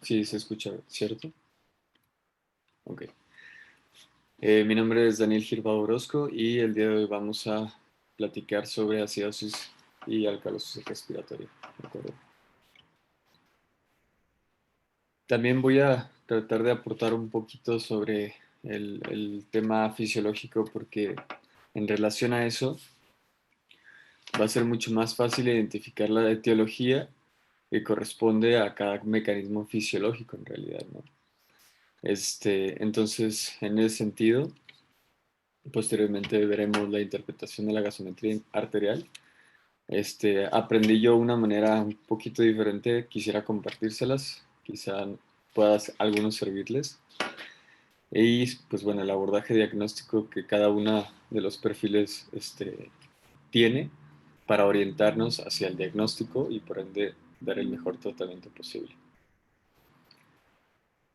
Sí, se escucha, ¿cierto? Ok. Mi nombre es Daniel Girbao Orozco y el día de hoy vamos a platicar sobre acidosis y alcalosis respiratoria. ¿De acuerdo? También voy a tratar de aportar un poquito sobre el tema fisiológico porque en relación a eso va a ser mucho más fácil identificar la etiología que corresponde a cada mecanismo fisiológico en realidad, ¿no? Entonces, en ese sentido, posteriormente veremos la interpretación de la gasometría arterial. Aprendí yo una manera un poquito diferente, quisiera compartírselas, quizá pueda a algunos servirles. Y pues bueno, el abordaje diagnóstico que cada uno de los perfiles tiene para orientarnos hacia el diagnóstico y por ende dar el mejor tratamiento posible.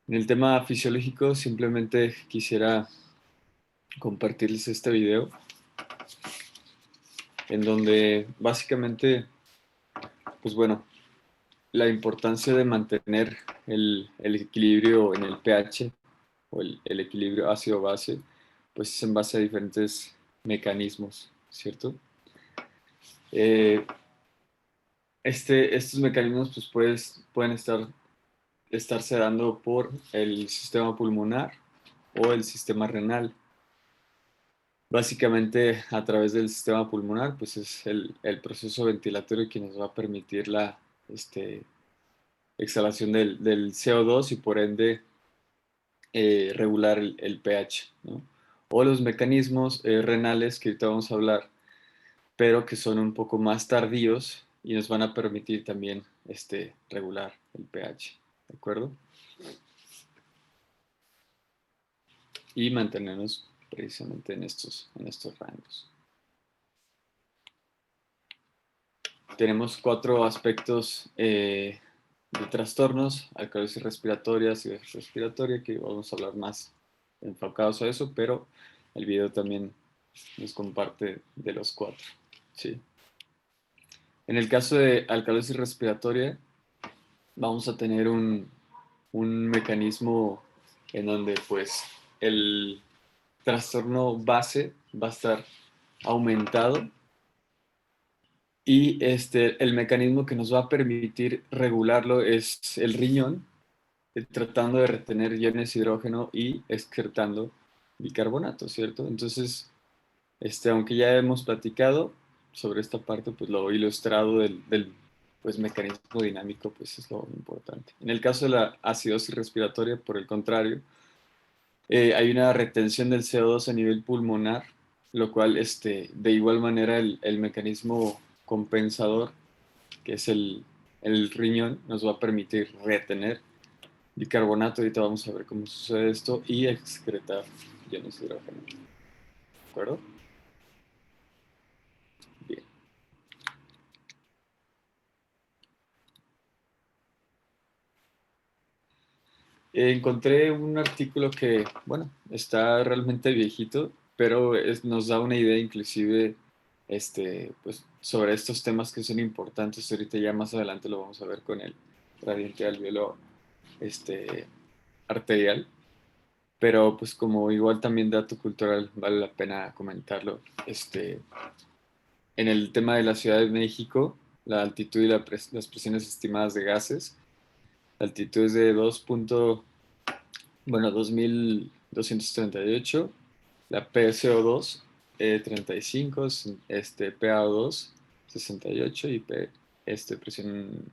En el tema fisiológico simplemente quisiera compartirles este video en donde básicamente, pues bueno, la importancia de mantener el equilibrio en el pH o el equilibrio ácido-base, pues es en base a diferentes mecanismos, ¿cierto? Eh, estos mecanismos pueden estarse dando por el sistema pulmonar o el sistema renal. Básicamente a través del sistema pulmonar, pues es el proceso ventilatorio que nos va a permitir la exhalación del CO2 y por ende regular el pH, ¿no? O los mecanismos renales que ahorita vamos a hablar, pero que son un poco más tardíos y nos van a permitir también regular el pH, ¿de acuerdo? Y mantenernos precisamente en estos rangos. Tenemos 4 aspectos de trastornos: alcalosis respiratoria, acidosis respiratoria, que vamos a hablar más enfocados a eso, pero el video también nos comparte de los 4. ¿Sí? En el caso de alcalosis respiratoria, vamos a tener un mecanismo en donde pues el trastorno base va a estar aumentado y el mecanismo que nos va a permitir regularlo es el riñón, tratando de retener iones de hidrógeno y excretando bicarbonato, ¿cierto? Entonces, aunque ya hemos platicado sobre esta parte, pues lo ilustrado del pues, mecanismo dinámico, pues es lo importante. En el caso de la acidosis respiratoria, por el contrario, hay una retención del CO2 a nivel pulmonar, lo cual, de igual manera, el mecanismo compensador, que es el riñón, nos va a permitir retener bicarbonato. Ahorita vamos a ver cómo sucede esto y excretar iones de hidrógeno. ¿De acuerdo? Bien. Encontré un artículo que, bueno, está realmente viejito, pero nos da una idea inclusive pues, sobre estos temas que son importantes. Ahorita ya más adelante lo vamos a ver con el gradiente alveolo este, arterial, pero pues como igual también dato cultural vale la pena comentarlo. En el tema de la Ciudad de México, la altitud y las presiones estimadas de gases, la altitud es de 2238, la PCO2 35, PAO2 68 y presión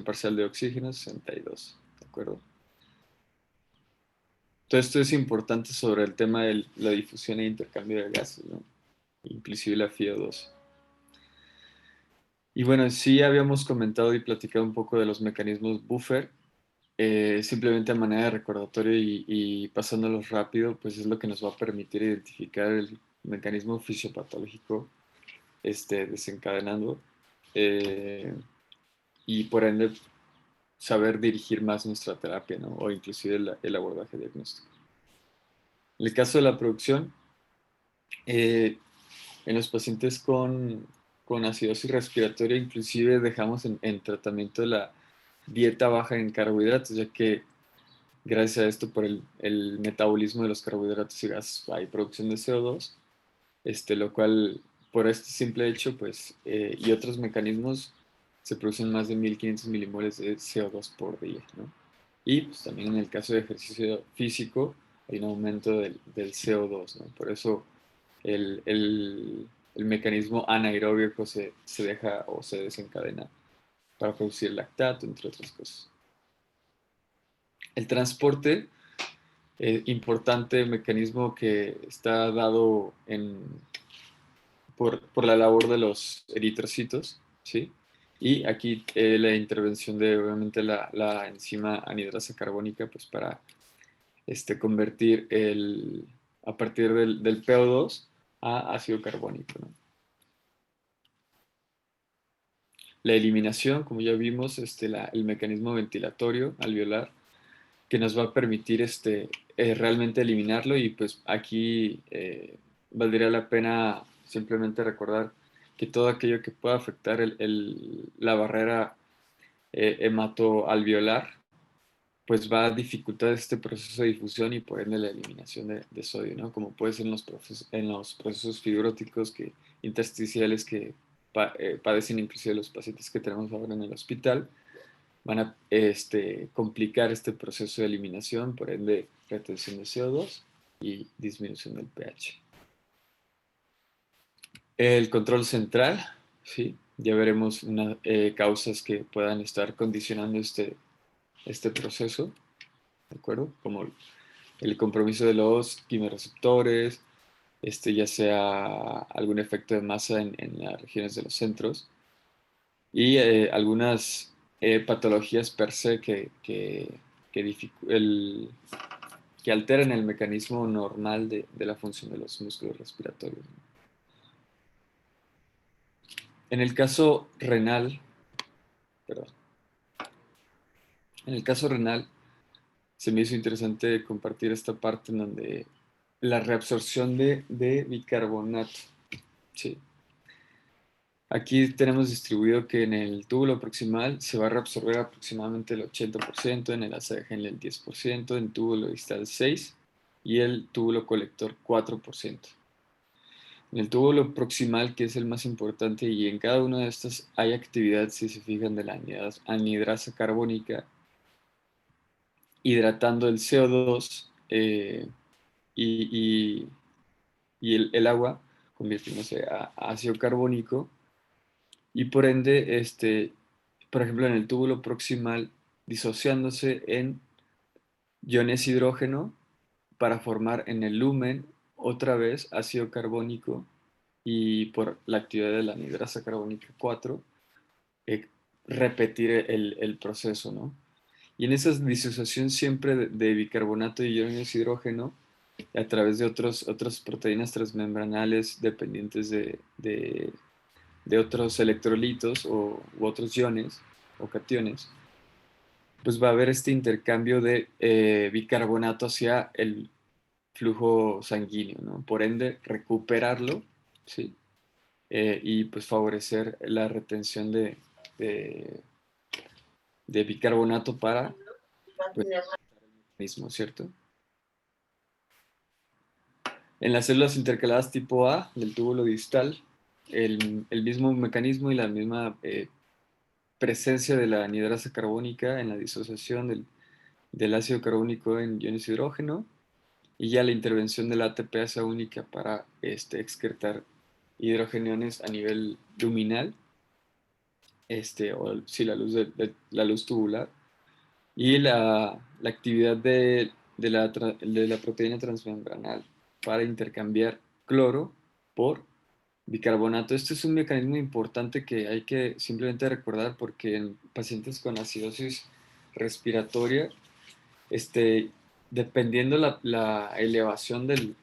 parcial de oxígeno 62, ¿de acuerdo? Todo esto es importante sobre el tema de la difusión e intercambio de gases, ¿no? Inclusive la FiO2. Y bueno, sí habíamos comentado y platicado un poco de los mecanismos buffer. Simplemente a manera de recordatorio y pasándolos rápido, pues es lo que nos va a permitir identificar el mecanismo fisiopatológico desencadenando, eh, y por ende saber dirigir más nuestra terapia, ¿no? O inclusive el abordaje diagnóstico. En el caso de la producción, eh, en los pacientes con acidosis respiratoria, inclusive dejamos en tratamiento dieta baja en carbohidratos, ya que gracias a esto, por el metabolismo de los carbohidratos y gases, hay producción de CO2, lo cual, por este simple hecho, pues, y otros mecanismos, se producen más de 1500 milimoles de CO2 por día, ¿no? Y pues, también en el caso de ejercicio físico, hay un aumento del CO2, ¿no? Por eso el mecanismo anaeróbico se deja o se desencadena para producir lactato, entre otras cosas. El transporte, importante mecanismo que está dado por la labor de los eritrocitos, ¿sí? Y aquí la intervención de, obviamente, la enzima anidrasa carbónica, pues para convertir a partir del PO2 a ácido carbónico, ¿no? La eliminación, como ya vimos, el mecanismo ventilatorio alveolar, que nos va a permitir realmente eliminarlo, y pues aquí valdría la pena simplemente recordar que todo aquello que pueda afectar la barrera hematoalveolar pues va a dificultar este proceso de difusión y por ende la eliminación de sodio, ¿no? Como puede ser en los procesos fibróticos intersticiales que padecen inclusive los pacientes que tenemos ahora en el hospital, van a complicar este proceso de eliminación, por ende retención de CO2 y disminución del pH. El control central, ¿sí? Ya veremos causas que puedan estar condicionando este proceso, ¿de acuerdo? Como el compromiso de los quimioreceptores, ya sea algún efecto de masa en las regiones de los centros, y algunas patologías per se que alteran el mecanismo normal de la función de los músculos respiratorios. En el caso renal, perdón, en el caso renal, se me hizo interesante compartir esta parte en donde la reabsorción de bicarbonato, ¿sí? Aquí tenemos distribuido que en el túbulo proximal se va a reabsorber aproximadamente el 80%, en el asa de Henle el 10%, en el túbulo distal 6% y el túbulo colector 4%. En el túbulo proximal, que es el más importante, y en cada una de estas hay actividad, si se fijan, de la anhidrasa carbónica, hidratando el CO2 y, y el agua, convirtiéndose a ácido carbónico, y por ende, por ejemplo, en el túbulo proximal, disociándose en iones hidrógeno para formar en el lumen otra vez ácido carbónico, y por la actividad de la anhidrasa carbónica 4, eh, repetir el proceso, ¿no? Y en esa disociación siempre de bicarbonato y iones hidrógeno, a través de otras proteínas transmembranales dependientes de otros electrolitos u otros iones o cationes, pues va a haber este intercambio de bicarbonato hacia el flujo sanguíneo, ¿no? Por ende, recuperarlo, ¿sí? Y pues favorecer la retención de, de bicarbonato para, pues, mismo, ¿cierto? En las células intercaladas tipo A del túbulo distal, el mismo mecanismo y la misma presencia de la anhidrasa carbónica en la disociación del ácido carbónico en iones de hidrógeno, y ya la intervención de la ATPasa única para excretar hidrogeniones a nivel luminal, o sí, la luz tubular, y la actividad de la proteína transmembranal para intercambiar cloro por bicarbonato. Este es un mecanismo importante que hay que simplemente recordar, porque en pacientes con acidosis respiratoria, dependiendo la elevación del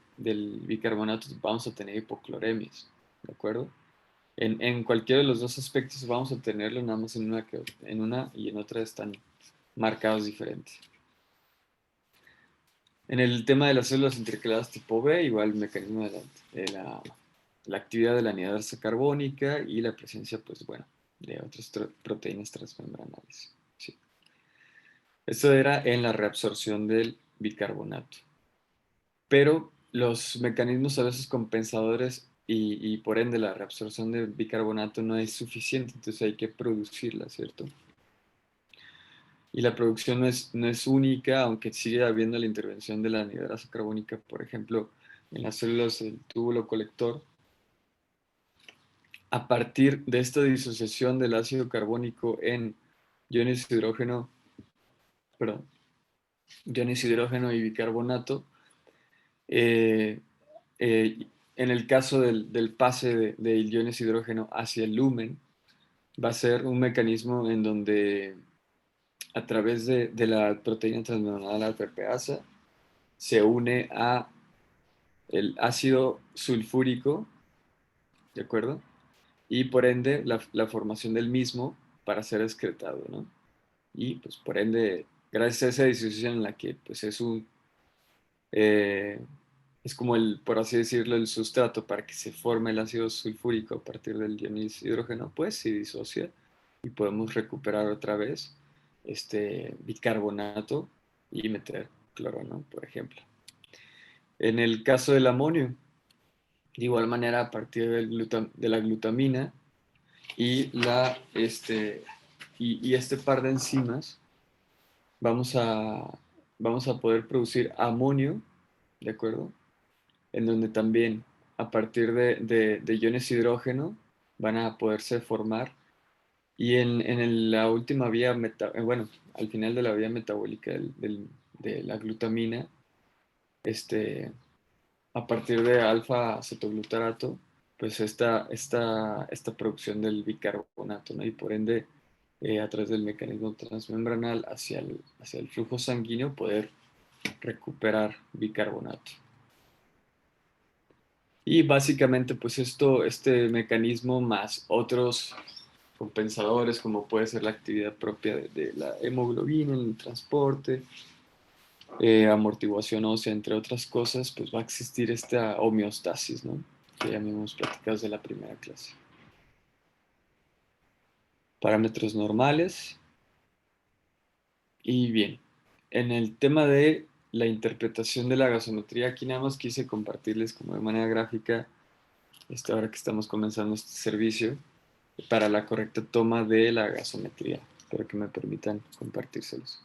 bicarbonato, vamos a tener hipocloremias, ¿de acuerdo? En cualquiera de los dos aspectos vamos a tenerlo, nada más en una y en otra están marcados diferentes. En el tema de las células intercaladas tipo B, igual el mecanismo de la actividad de la anhidrasa carbónica y la presencia, pues bueno, de otras proteínas transmembranales. Sí. Esto era en la reabsorción del bicarbonato. Pero los mecanismos a veces compensadores y por ende la reabsorción del bicarbonato no es suficiente, entonces hay que producirla, ¿cierto? Y la producción no es única, aunque sigue habiendo la intervención de la anhidrasa carbónica, por ejemplo, en las células del túbulo colector. A partir de esta disociación del ácido carbónico en iones de hidrógeno, perdón, iones de hidrógeno y bicarbonato, eh, en el caso del pase de iones de hidrógeno hacia el lumen, va a ser un mecanismo en donde a través de la proteína transmembrana alfa-PPasa se une a el ácido sulfúrico, ¿de acuerdo? Y por ende la formación del mismo para ser excretado, ¿no? Y pues por ende, gracias a esa disociación en la que pues eh, es como el, por así decirlo, el sustrato para que se forme el ácido sulfúrico a partir del dióxido hidrógeno, pues se disocia y podemos recuperar otra vez este bicarbonato y meter cloro, ¿no? Por ejemplo. En el caso del amonio, de igual manera, a partir de la glutamina y este par de enzimas, vamos a, vamos a poder producir amonio, ¿de acuerdo? En donde también a partir de iones hidrógeno van a poderse formar y la última vía, bueno, al final de la vía metabólica de la glutamina, este, a partir de alfa-cetoglutarato, pues esta producción del bicarbonato, ¿no? Y por ende, a través del mecanismo transmembranal hacia el flujo sanguíneo, poder recuperar bicarbonato. Y básicamente, pues este mecanismo más otros compensadores, como puede ser la actividad propia de la hemoglobina en el transporte, amortiguación ósea, entre otras cosas, pues va a existir esta homeostasis, ¿no? Que ya hemos platicado desde la primera clase. Parámetros normales. Y bien, en el tema de la interpretación de la gasometría, aquí nada más quise compartirles como de manera gráfica, ahora que estamos comenzando este servicio, para la correcta toma de la gasometría. Espero que me permitan compartírselos.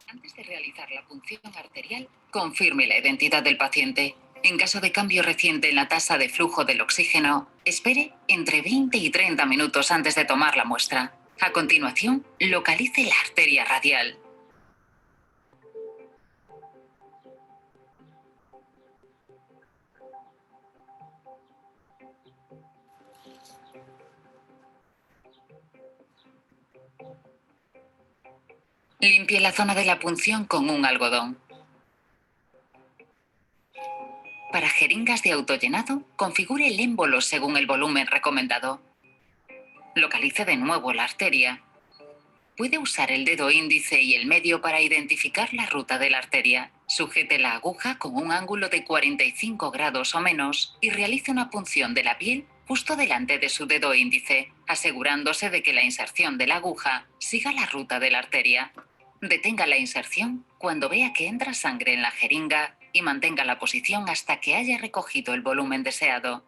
Antes de realizar la punción arterial, confirme la identidad del paciente. En caso de cambio reciente en la tasa de flujo del oxígeno, espere entre 20 y 30 minutos antes de tomar la muestra. A continuación, localice la arteria radial. Limpie la zona de la punción con un algodón. Para jeringas de autollenado, configure el émbolo según el volumen recomendado. Localice de nuevo la arteria. Puede usar el dedo índice y el medio para identificar la ruta de la arteria. Sujete la aguja con un ángulo de 45 grados o menos y realice una punción de la piel justo delante de su dedo índice, asegurándose de que la inserción de la aguja siga la ruta de la arteria. Detenga la inserción cuando vea que entra sangre en la jeringa y mantenga la posición hasta que haya recogido el volumen deseado.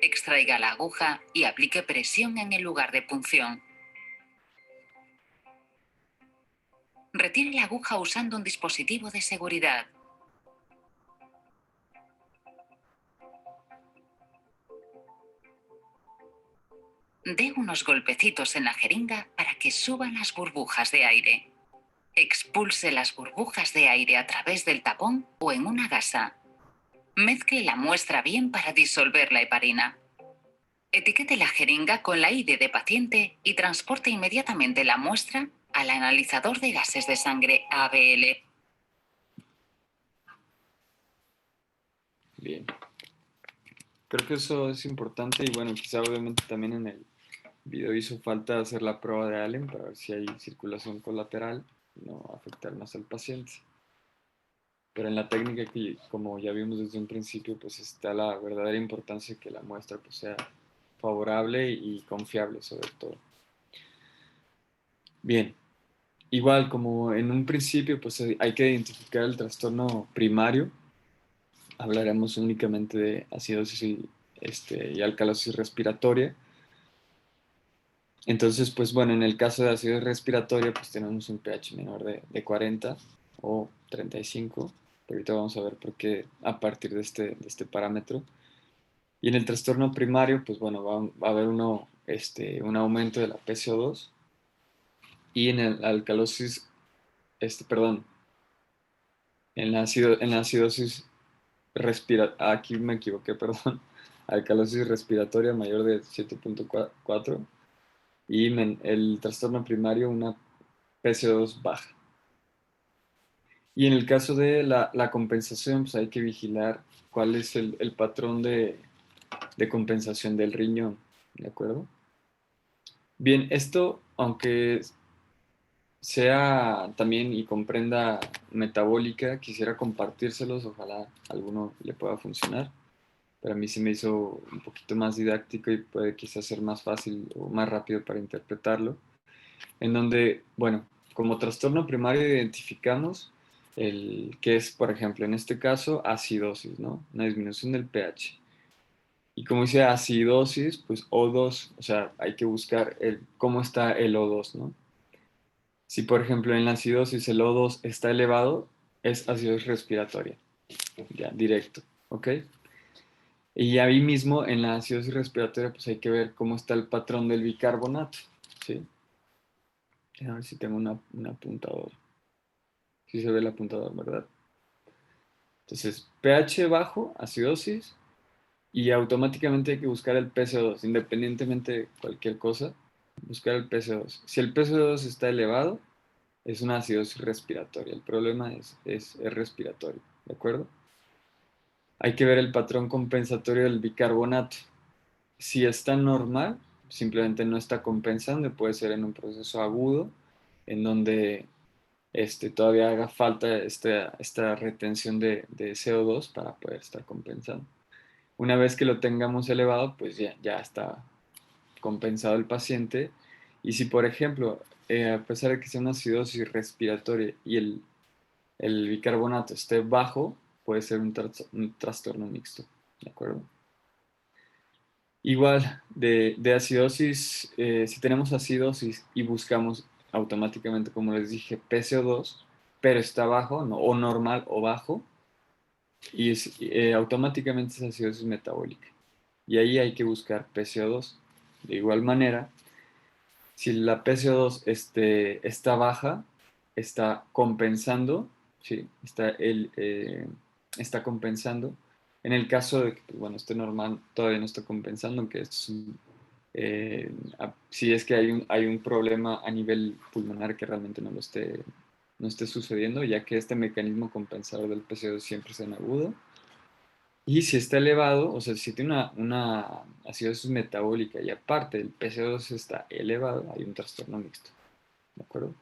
Extraiga la aguja y aplique presión en el lugar de punción. Retire la aguja usando un dispositivo de seguridad. Dé unos golpecitos en la jeringa para que suban las burbujas de aire. Expulse las burbujas de aire a través del tapón o en una gasa. Mezcle la muestra bien para disolver la heparina. Etiquete la jeringa con la ID de paciente y transporte inmediatamente la muestra al analizador de gases de sangre ABL. Bien. Creo que eso es importante y bueno, quizá obviamente también en el video hizo falta hacer la prueba de Allen para ver si hay circulación colateral, no afectar más al paciente. Pero en la técnica que, como ya vimos desde un principio, pues está la verdadera importancia que la muestra pues, sea favorable y confiable sobre todo. Bien, igual como en un principio, pues hay que identificar el trastorno primario. Hablaremos únicamente de acidosis y alcalosis respiratoria. Entonces, pues bueno, en el caso de acidosis respiratoria, pues tenemos un pH menor de 40 o 35. Pero ahorita vamos a ver por qué a partir de este parámetro. Y en el trastorno primario, pues bueno, va a haber un aumento de la PCO2. Y en el alcalosis, perdón, en la acidosis respiratoria, aquí me equivoqué, perdón, alcalosis respiratoria mayor de 7.4 y el trastorno primario una PCO2 baja. Y en el caso de la compensación, pues hay que vigilar cuál es el patrón de compensación del riñón, ¿de acuerdo? Bien, esto, aunque sea también y comprenda metabólica, quisiera compartírselos, ojalá a alguno le pueda funcionar. Pero a mí se me hizo un poquito más didáctico y puede quizás ser más fácil o más rápido para interpretarlo. En donde, bueno, como trastorno primario identificamos el que es, por ejemplo, en este caso, acidosis, ¿no? Una disminución del pH. Y como dice acidosis, pues O2, o sea, hay que buscar cómo está el O2, ¿no? Si, por ejemplo, en la acidosis el O2 está elevado, es acidosis respiratoria, ya, directo, ¿ok? Y ahí mismo en la acidosis respiratoria, pues hay que ver cómo está el patrón del bicarbonato, ¿sí? A ver si tengo un apuntador. Si se ve el apuntador, ¿verdad? Entonces, pH bajo, acidosis, y automáticamente hay que buscar el PCO2, independientemente de cualquier cosa, buscar el PCO2. Si el PCO2 está elevado, es una acidosis respiratoria. El problema es respiratorio, ¿de acuerdo? Hay que ver el patrón compensatorio del bicarbonato. Si está normal, simplemente no está compensando, puede ser en un proceso agudo, en donde todavía haga falta esta retención de CO2 para poder estar compensando. Una vez que lo tengamos elevado, pues ya está compensado el paciente. Y si, por ejemplo, a pesar de que sea una acidosis respiratoria y el bicarbonato esté bajo, puede ser un trastorno mixto, ¿de acuerdo? Igual, de acidosis, si tenemos acidosis y buscamos automáticamente, como les dije, PCO2, pero está bajo, ¿no? O normal o bajo, y automáticamente es acidosis metabólica. Y ahí hay que buscar PCO2. De igual manera, si la PCO2 está baja, está compensando, ¿sí? Está compensando. En el caso de que, pues, bueno, esté normal, todavía no está compensando, aunque si es que hay un problema a nivel pulmonar que realmente no esté sucediendo, ya que este mecanismo compensador del PCO2 siempre es en agudo. Y si está elevado, o sea, si tiene una acidosis metabólica y aparte el PCO2 está elevado, hay un trastorno mixto, ¿de acuerdo?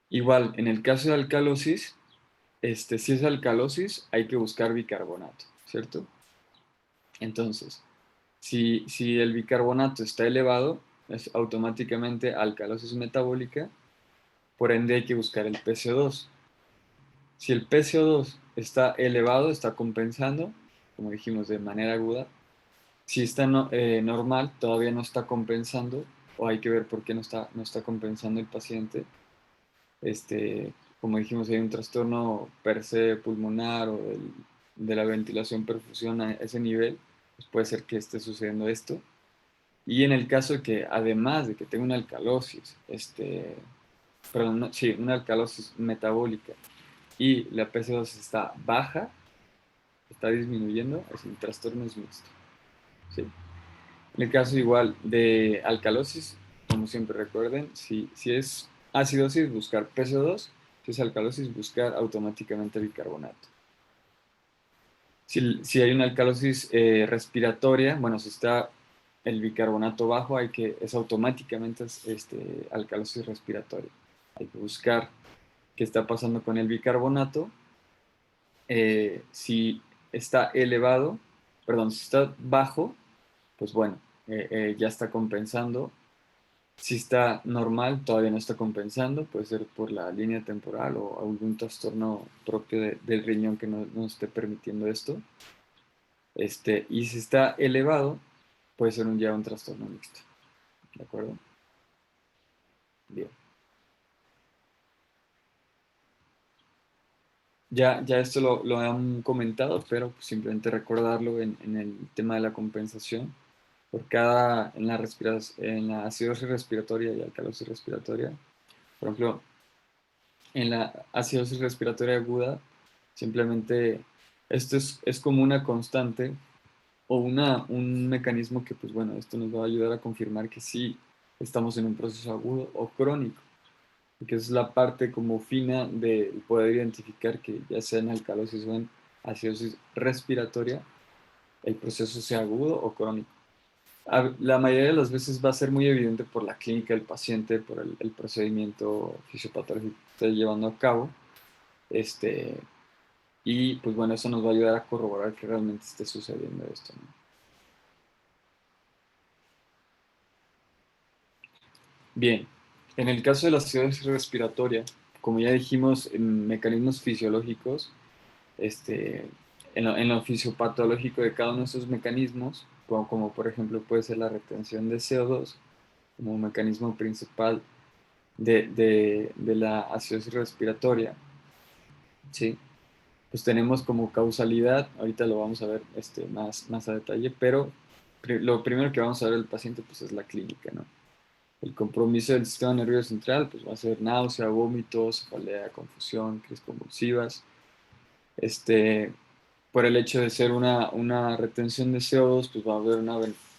Igual, en el caso de alcalosis, si es alcalosis, hay que buscar bicarbonato, ¿cierto? Entonces, si el bicarbonato está elevado, es automáticamente alcalosis metabólica, por ende hay que buscar el PCO2. Si el PCO2 está elevado, está compensando, como dijimos, de manera aguda. Si está normal, todavía no está compensando, o hay que ver por qué no está compensando el paciente. Como dijimos, hay un trastorno per se pulmonar o de la ventilación perfusión a ese nivel, pues puede ser que esté sucediendo esto. Y en el caso de que, además de que tenga una alcalosis, perdón, sí, una alcalosis metabólica y la PCO2 está baja, está disminuyendo, es un trastorno es mixto. ¿Sí? En el caso igual de alcalosis, como siempre recuerden, si es acidosis, buscar PCO2, si es alcalosis, buscar automáticamente bicarbonato. Si hay una alcalosis respiratoria, bueno, si está el bicarbonato bajo, es automáticamente alcalosis respiratoria. Hay que buscar qué está pasando con el bicarbonato. Si está elevado, perdón, si está bajo, pues bueno, ya está compensando. Si está normal, todavía no está compensando, puede ser por la línea temporal o algún trastorno propio del riñón que no esté permitiendo esto. Y si está elevado, puede ser ya un trastorno mixto. ¿De acuerdo? Bien. Ya esto lo han comentado, pero pues simplemente recordarlo en el tema de la compensación. En la acidosis respiratoria y alcalosis respiratoria, por ejemplo, en la acidosis respiratoria aguda, simplemente esto es como una constante o un mecanismo que, pues bueno, esto nos va a ayudar a confirmar que sí estamos en un proceso agudo o crónico, que es la parte como fina de poder identificar que ya sea en alcalosis o en acidosis respiratoria, el proceso sea agudo o crónico. La mayoría de las veces va a ser muy evidente por la clínica del paciente, por el procedimiento fisiopatológico que está llevando a cabo. Y pues bueno, eso nos va a ayudar a corroborar que realmente esté sucediendo esto, ¿no? Bien, en el caso de la acidosis respiratoria, como ya dijimos, en mecanismos fisiológicos, este, en lo fisiopatológico de cada uno de esos mecanismos, como por ejemplo puede ser la retención de CO2 como mecanismo principal de la acidosis respiratoria, ¿sí? Pues tenemos como causalidad, ahorita lo vamos a ver más a detalle, pero lo primero que vamos a ver del paciente pues es la clínica, ¿no? El compromiso del sistema nervioso central pues va a ser náusea, vómitos, cefalea, confusión, crisis convulsivas. Este, por el hecho de ser una retención de CO2, pues va a haber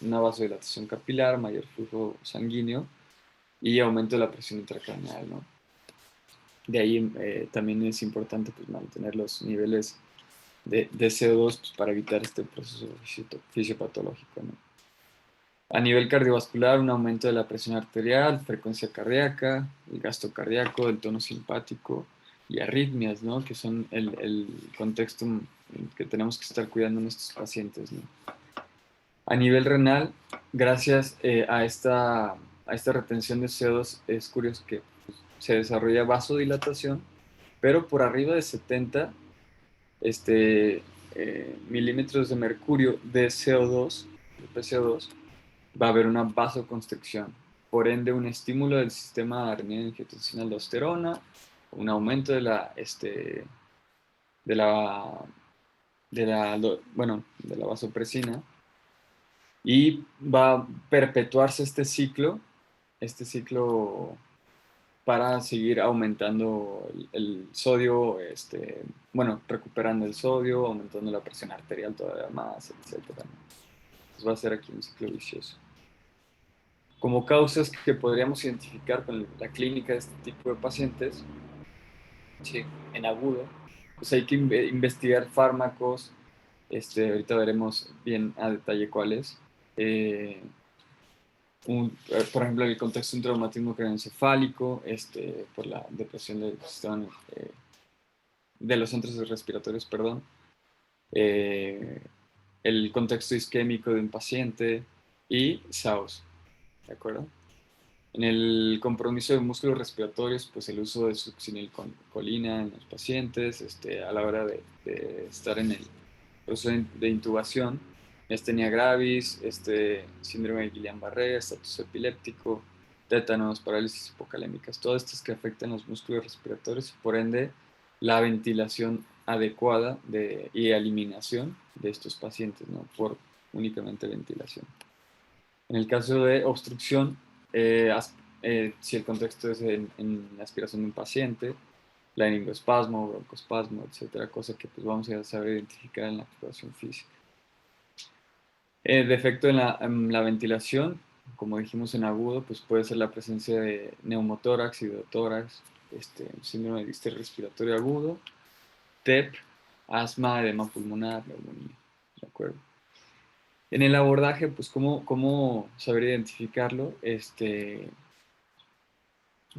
una vasodilatación capilar, mayor flujo sanguíneo y aumento de la presión intracraneal, ¿no? De ahí también es importante pues, mantener los niveles de CO2 pues, para evitar este proceso fisiopatológico, ¿no? A nivel cardiovascular, un aumento de la presión arterial, frecuencia cardíaca, el gasto cardíaco, el tono simpático y arritmias, ¿no? Que son el contexto que tenemos que estar cuidando en estos pacientes, ¿no? A nivel renal, gracias a esta retención de CO2, es curioso que se desarrolla vasodilatación, pero por arriba de 70 milímetros de mercurio de CO2, de PCO2, va a haber una vasoconstricción. Por ende, un estímulo del sistema adrenina-angiotensina-aldosterona, un aumento de la, de la vasopresina, y va a perpetuarse este ciclo para seguir aumentando el sodio, recuperando el sodio, aumentando la presión arterial todavía más, etcétera. Entonces va a ser aquí un ciclo vicioso. Como causas que podríamos identificar con la clínica de este tipo de pacientes, sí, en agudo, pues hay que investigar fármacos, ahorita veremos bien a detalle cuáles. Por ejemplo, en el contexto de un traumatismo craneoencefálico, por la depresión del sistema, de los centros respiratorios, perdón, eh, el contexto isquémico de un paciente y SAOS, ¿de acuerdo? En el compromiso de músculos respiratorios, pues el uso de succinilcolina en los pacientes, a la hora de estar en el proceso de intubación, estenia gravis, síndrome de Guillain-Barré, estatus epiléptico, tétanos, parálisis hipocalémicas, todas estas que afectan los músculos respiratorios y por ende la ventilación adecuada y eliminación de estos pacientes, ¿no? Por únicamente ventilación. En el caso de obstrucción, si el contexto es en la aspiración de un paciente, laringoespasmo, broncoespasmo, etcétera, cosa que pues vamos a saber identificar en la exploración física. Defecto en la ventilación, como dijimos en agudo, pues puede ser la presencia de neumotórax, hidrotórax, síndrome de distrés respiratorio agudo, TEP, asma, edema pulmonar, neumonía, ¿de acuerdo? En el abordaje, pues, ¿cómo saber identificarlo?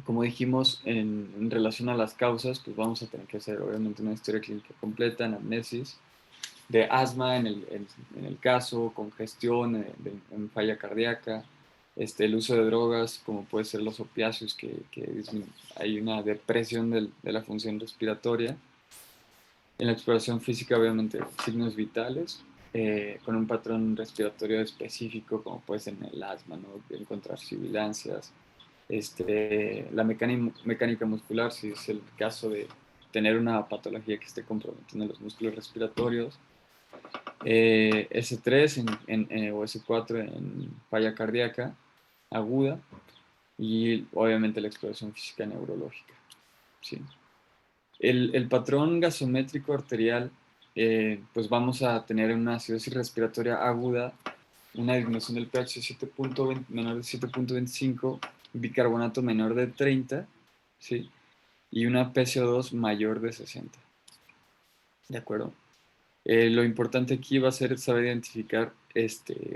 Como dijimos, en relación a las causas, pues vamos a tener que hacer, obviamente, una historia clínica completa, anamnesis, de asma en el caso, congestión, en falla cardíaca, el uso de drogas, como puede ser los opiáceos, hay una depresión de la función respiratoria. En la exploración física, obviamente, signos vitales, con un patrón respiratorio específico, como puede ser en el asma, ¿no? Encontrar sibilancias, la mecánica muscular, si es el caso de tener una patología que esté comprometiendo los músculos respiratorios, S3 o S4 en falla cardíaca aguda y obviamente la exploración física neurológica. ¿Sí? El patrón gasométrico arterial, pues vamos a tener una acidosis respiratoria aguda, una disminución del pH menor de 7.25, bicarbonato menor de 30, ¿sí? Y una PCO2 mayor de 60. ¿De acuerdo? Lo importante aquí va a ser saber identificar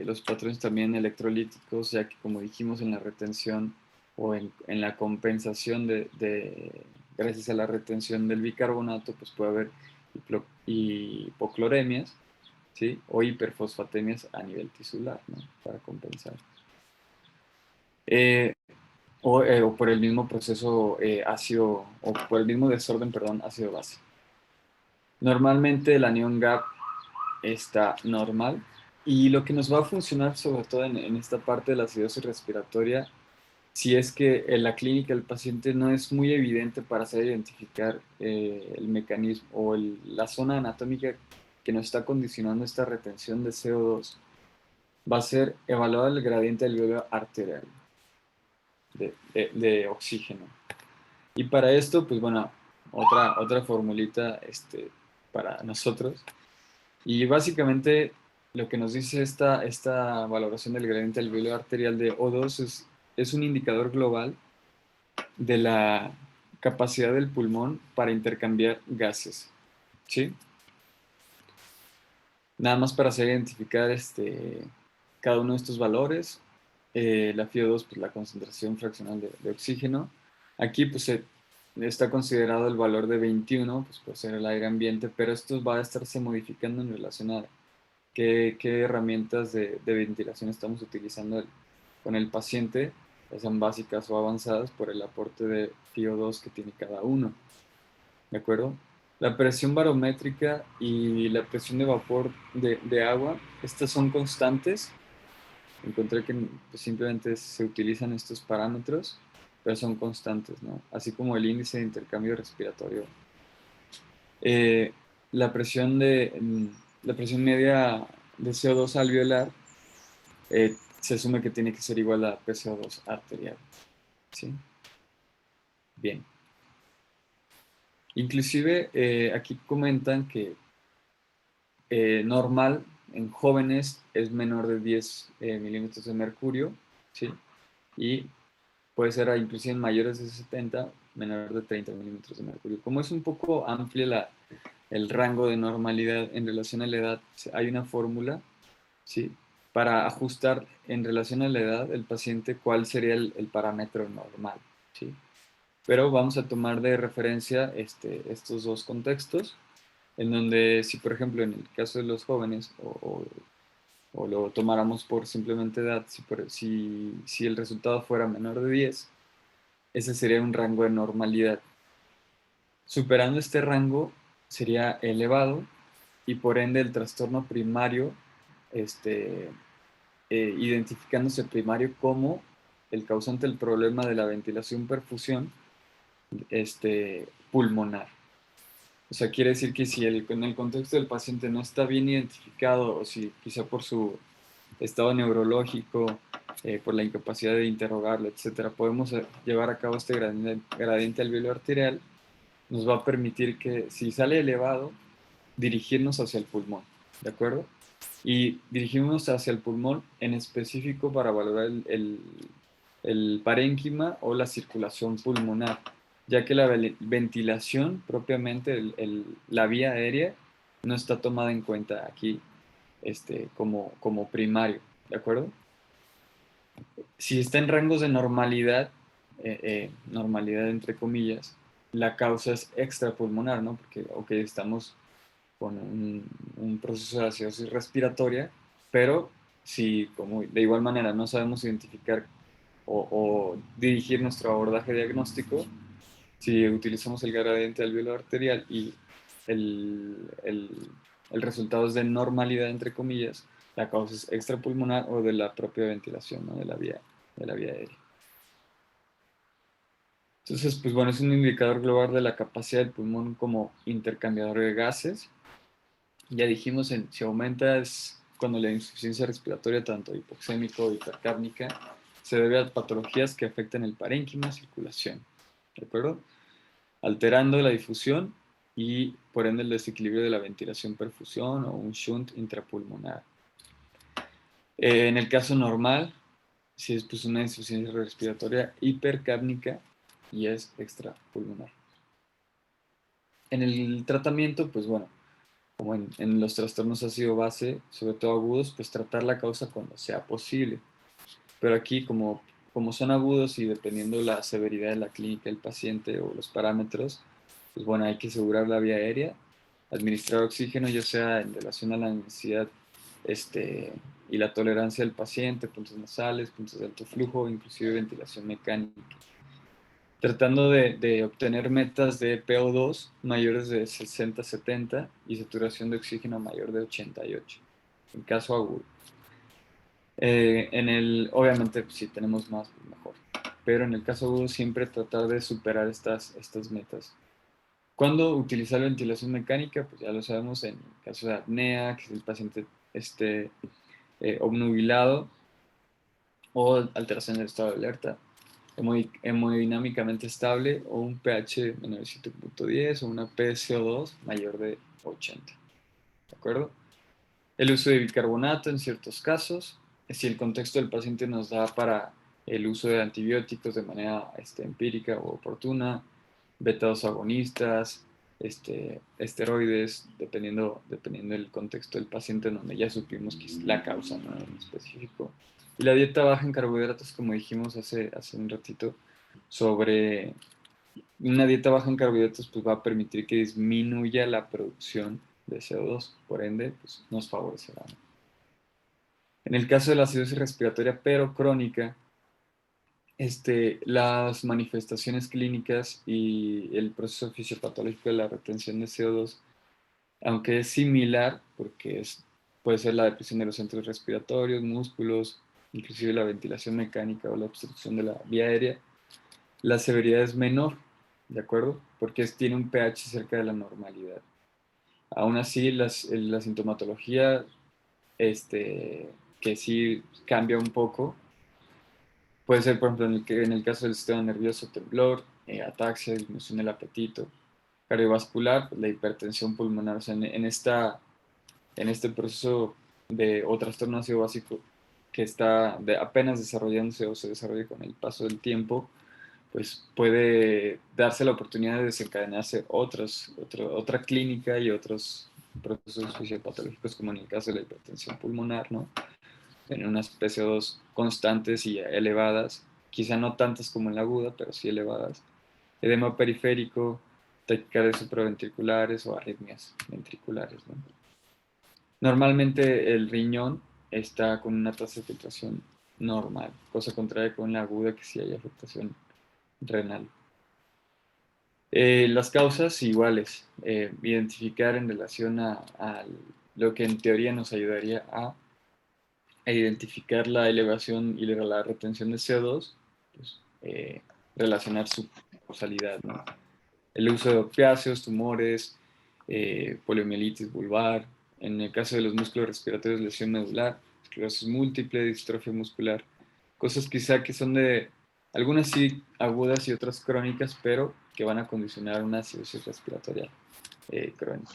los patrones también electrolíticos, ya que como dijimos en la retención o en la compensación gracias a la retención del bicarbonato, pues puede haber hipocloremias, ¿sí? O hiperfosfatemias a nivel tisular, ¿no? Para compensar. Eh, o por el mismo proceso ácido, o por el mismo desorden, perdón, ácido-base. Normalmente el anión GAP está normal. Y lo que nos va a funcionar sobre todo en esta parte de la acidosis respiratoria, si es que en la clínica el paciente no es muy evidente para saber identificar el mecanismo o la zona anatómica que nos está condicionando esta retención de CO2, va a ser evaluar el gradiente alveolar arterial de oxígeno. Y para esto, pues bueno, otra formulita para nosotros. Y básicamente lo que nos dice esta valoración del gradiente alveolar arterial de O2 es un indicador global de la capacidad del pulmón para intercambiar gases. ¿Sí? Nada más para hacer identificar cada uno de estos valores. La FiO2, pues la concentración fraccional de oxígeno. Aquí pues está considerado el valor de 21, pues por ser el aire ambiente, pero esto va a estarse modificando en relación a qué herramientas de ventilación estamos utilizando con el paciente, ya sean básicas o avanzadas, por el aporte de FiO2 que tiene cada uno. ¿De acuerdo? La presión barométrica y la presión de vapor de agua, estas son constantes. Encontré que pues, simplemente se utilizan estos parámetros, pero son constantes, ¿no? Así como el índice de intercambio respiratorio. Eh, la presión la presión media de CO2 alveolar se asume que tiene que ser igual a PCO2 arterial. ¿Sí? Bien. Inclusive aquí comentan que normal en jóvenes es menor de 10 milímetros de mercurio, ¿sí? Y puede ser inclusive en mayores de 70, menor de 30 milímetros de mercurio. Como es un poco amplio el rango de normalidad en relación a la edad, hay una fórmula, ¿sí? Para ajustar en relación a la edad el paciente cuál sería el parámetro normal, ¿sí? Pero vamos a tomar de referencia estos dos contextos, en donde si por ejemplo en el caso de los jóvenes o lo tomáramos por simplemente edad, si el resultado fuera menor de 10, ese sería un rango de normalidad. Superando este rango sería elevado y por ende el trastorno primario, identificándose primario como el causante del problema de la ventilación-perfusión pulmonar. O sea, quiere decir que si en el contexto del paciente no está bien identificado, o si quizá por su estado neurológico, por la incapacidad de interrogarlo, etcétera, podemos llevar a cabo este gradiente alveolar arterial, nos va a permitir que si sale elevado, dirigirnos hacia el pulmón, ¿de acuerdo? Y dirigirnos hacia el pulmón en específico para valorar el parénquima o la circulación pulmonar, ya que la ventilación propiamente, la vía aérea, no está tomada en cuenta aquí como primario, ¿de acuerdo? Si está en rangos de normalidad, normalidad entre comillas, la causa es extrapulmonar, ¿no? Porque, ok, estamos con un proceso de acidosis respiratoria, pero si como de igual manera no sabemos identificar o dirigir nuestro abordaje diagnóstico, si utilizamos el gradiente alveolar arterial y el, el, el resultado es de normalidad, entre comillas, la causa es extrapulmonar o de la propia ventilación, ¿no? De la vía aérea. Entonces, pues bueno, es un indicador global de la capacidad del pulmón como intercambiador de gases. Ya dijimos, si aumenta es cuando la insuficiencia respiratoria, tanto hipoxémica o hipercápnica, se debe a patologías que afectan el parénquima, circulación, ¿de acuerdo? Alterando la difusión y por ende el desequilibrio de la ventilación-perfusión o un shunt intrapulmonar. En el caso normal, si es pues una insuficiencia respiratoria hipercápnica y es extrapulmonar. En el tratamiento, pues bueno, como en los trastornos ácido-base, sobre todo agudos, pues tratar la causa cuando sea posible. Pero aquí, como son agudos y dependiendo la severidad de la clínica del paciente o los parámetros, pues bueno, hay que asegurar la vía aérea, administrar oxígeno, ya sea en relación a la necesidad y la tolerancia del paciente, puntos nasales, puntos de alto flujo, inclusive ventilación mecánica. Tratando de obtener metas de PO2 mayores de 60-70 y saturación de oxígeno mayor de 88, en caso agudo. Obviamente, pues, si tenemos más, pues mejor. Pero en el caso agudo, siempre tratar de superar estas metas. ¿Cuándo utilizar la ventilación mecánica? Pues ya lo sabemos en caso de apnea, que es el paciente obnubilado o alteración del estado de alerta, hemodinámicamente estable o un pH menor de 7.10 o una PCO2 mayor de 80. ¿De acuerdo? El uso de bicarbonato en ciertos casos, si el contexto del paciente nos da para el uso de antibióticos de manera empírica o oportuna, beta-2 agonistas, esteroides, dependiendo del contexto del paciente, en donde ya supimos que es la causa, ¿no? En específico. Y la dieta baja en carbohidratos, como dijimos hace un ratito, sobre una dieta baja en carbohidratos, pues va a permitir que disminuya la producción de CO2, por ende, pues nos favorecerá. En el caso de la acidosis respiratoria pero crónica, las manifestaciones clínicas y el proceso fisiopatológico de la retención de CO2, aunque es similar, porque puede ser la depresión de los centros respiratorios, músculos, inclusive la ventilación mecánica o la obstrucción de la vía aérea, la severidad es menor, ¿de acuerdo? Porque tiene un pH cerca de la normalidad. Aún así, la sintomatología, que sí cambia un poco, puede ser, por ejemplo, en el caso del sistema nervioso, temblor, ataxia, disminución del apetito, cardiovascular, pues, la hipertensión pulmonar. O sea, en este proceso o trastorno ácido básico que está apenas desarrollándose o se desarrolla con el paso del tiempo, pues puede darse la oportunidad de desencadenarse otra clínica y otros procesos fisiopatológicos, como en el caso de la hipertensión pulmonar, ¿no? Tener unas PCO2 constantes y elevadas, quizá no tantas como en la aguda, pero sí elevadas. Edema periférico, taquicardias supraventriculares o arritmias ventriculares, ¿no? Normalmente el riñón está con una tasa de filtración normal, cosa contraria con la aguda, que sí hay afectación renal. Las causas iguales, identificar en relación a lo que en teoría nos ayudaría a identificar la elevación y la retención de CO2, pues, relacionar su causalidad, ¿no? El uso de opiáceos, tumores, poliomielitis vulvar, en el caso de los músculos respiratorios, lesión medular, esclerosis múltiple, distrofia muscular, cosas quizá que son de algunas sí agudas y otras crónicas, pero que van a condicionar una acidosis respiratoria crónica.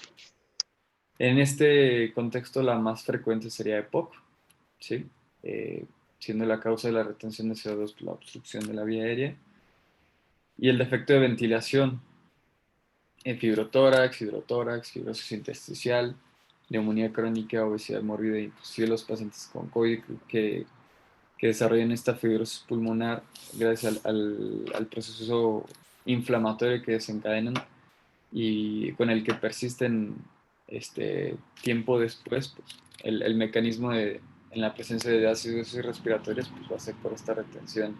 En este contexto, la más frecuente sería EPOC, ¿sí? Eh, siendo la causa de la retención de CO2 la obstrucción de la vía aérea. Y el defecto de ventilación, fibrotórax, hidrotórax, fibrosis intersticial, neumonía crónica, obesidad mórbida, inclusive los pacientes con COVID que desarrollan esta fibrosis pulmonar gracias al proceso inflamatorio que desencadenan y con el que persisten tiempo después, pues, el mecanismo en la presencia de ácidos respiratorios, pues va a ser por esta retención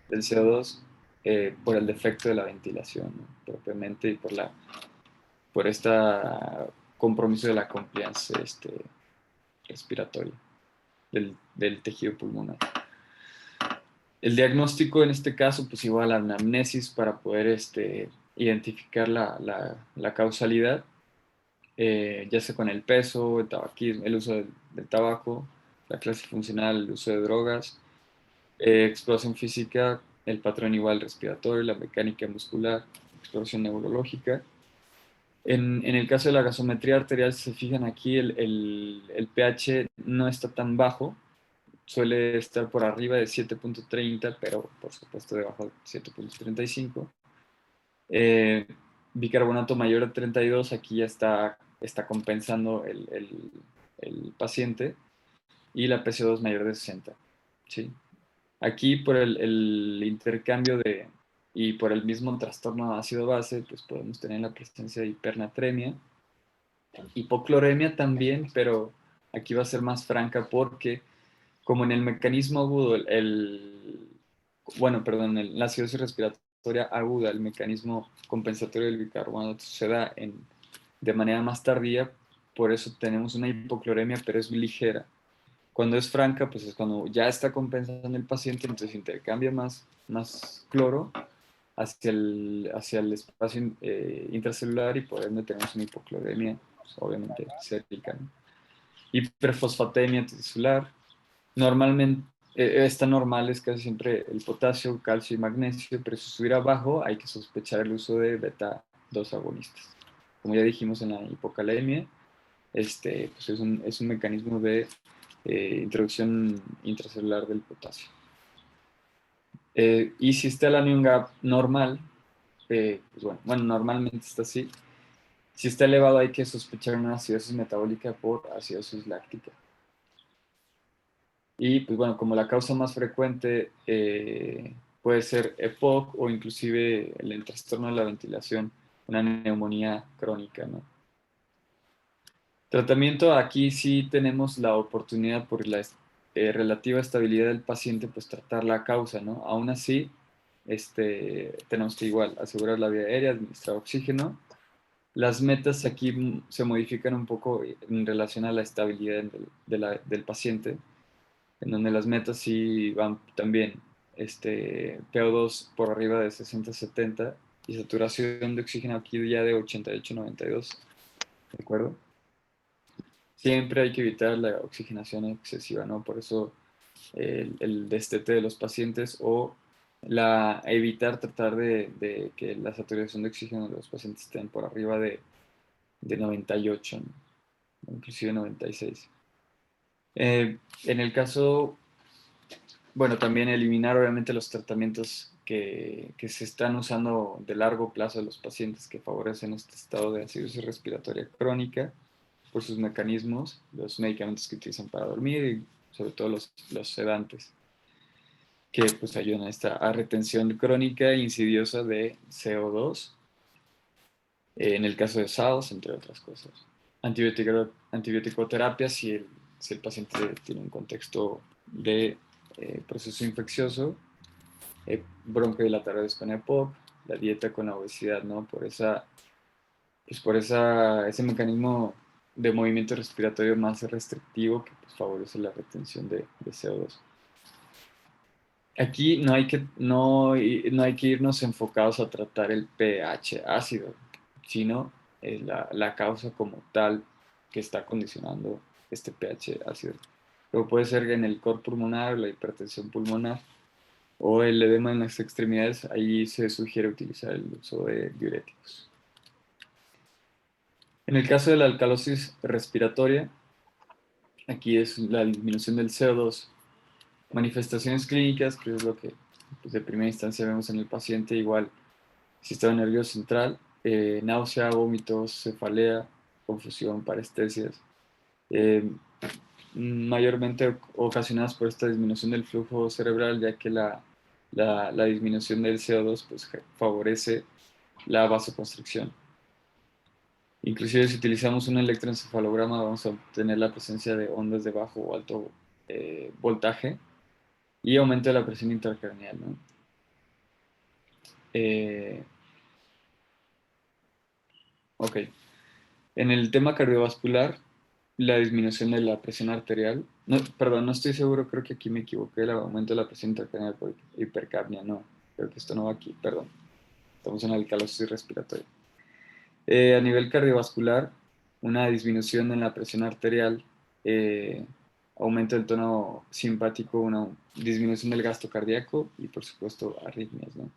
del CO2, por el defecto de la ventilación, ¿no? Propiamente, y por este compromiso de la compliance respiratoria del tejido pulmonar. El diagnóstico en este caso, pues igual a la anamnesis para poder identificar la causalidad, ya sea con el peso, el tabaquismo, el uso del tabaco, la clase funcional, el uso de drogas, exploración física, el patrón igual respiratorio, la mecánica muscular, exploración neurológica. En el caso de la gasometría arterial, si se fijan aquí, el pH no está tan bajo, suele estar por arriba de 7.30, pero por supuesto debajo de 7.35. Bicarbonato mayor a 32, aquí ya está compensando el paciente, y la PCO2 mayor de 60. ¿Sí? Aquí por el intercambio y por el mismo trastorno ácido-base, pues podemos tener la presencia de hipernatremia, hipocloremia también, pero aquí va a ser más franca porque como en el mecanismo agudo, bueno, perdón, en la acidosis respiratoria aguda, el mecanismo compensatorio del bicarbonato se da de manera más tardía, por eso tenemos una hipocloremia, pero es ligera. Cuando es franca, pues es cuando ya está compensando el paciente, entonces intercambia más cloro hacia el espacio intracelular, y por ende tenemos una hipocloremia, pues, obviamente sérica, ¿no? Hiperfosfatemia tisular. Normalmente, esta normal es casi siempre el potasio, calcio y magnesio, pero si estuviera bajo hay que sospechar el uso de beta 2 agonistas. Como ya dijimos en la hipocalemia, pues es un mecanismo de introducción intracelular del potasio. Y si está el anion gap normal, pues bueno, normalmente está así. Si está elevado hay que sospechar una acidosis metabólica por acidosis láctica. Y pues bueno, como la causa más frecuente puede ser EPOC o inclusive el trastorno de la ventilación, una neumonía crónica, ¿no? Tratamiento, aquí sí tenemos la oportunidad por la relativa estabilidad del paciente, pues tratar la causa, ¿no? Aún así, tenemos que igual asegurar la vía aérea, administrar oxígeno. Las metas aquí se modifican un poco en relación a la estabilidad del paciente, en donde las metas sí van también PO2 por arriba de 60-70 y saturación de oxígeno aquí ya de 88-92, ¿de acuerdo? Siempre hay que evitar la oxigenación excesiva, ¿no? Por eso el destete de los pacientes o evitar tratar de que la saturación de oxígeno de los pacientes estén por arriba de 98, ¿no? Inclusive 96. En el caso, bueno, también eliminar obviamente los tratamientos que se están usando de largo plazo de los pacientes que favorecen este estado de acidosis respiratoria crónica por sus mecanismos, los medicamentos que utilizan para dormir y sobre todo los sedantes, que pues ayudan a esta retención crónica e insidiosa de CO2, en el caso de SARS, entre otras cosas. Antibiótico-terapia si el paciente tiene un contexto de proceso infeccioso, broncodilatadores con EPOC, la dieta con la obesidad, ¿no? Ese mecanismo de movimiento respiratorio más restrictivo que pues, favorece la retención de CO2. Aquí no hay que irnos enfocados a tratar el pH ácido, sino la causa como tal que está condicionando este pH ácido. Pero puede ser en el cor pulmonar, la hipertensión pulmonar o el edema en las extremidades. Ahí se sugiere utilizar el uso de diuréticos. En el caso de la alcalosis respiratoria, aquí es la disminución del CO2. Manifestaciones clínicas, que es lo que pues, de primera instancia vemos en el paciente, igual sistema nervioso central, náusea, vómitos, cefalea, confusión, parestesias, mayormente ocasionadas por esta disminución del flujo cerebral, ya que la disminución del CO2 pues, favorece la vasoconstricción. Inclusive si utilizamos un electroencefalograma vamos a obtener la presencia de ondas de bajo o alto voltaje y aumento de la presión intracraneal, ¿no? Ok. En el tema cardiovascular, la disminución de la presión arterial, no, perdón, no estoy seguro, creo que aquí me equivoqué, el aumento de la presión intracraneal por hipercapnia, no, creo que esto no va aquí, perdón, estamos en la alcalosis respiratoria. A nivel cardiovascular, una disminución en la presión arterial, eh, aumento del tono simpático, una disminución del gasto cardíaco y por supuesto arritmias, ¿no?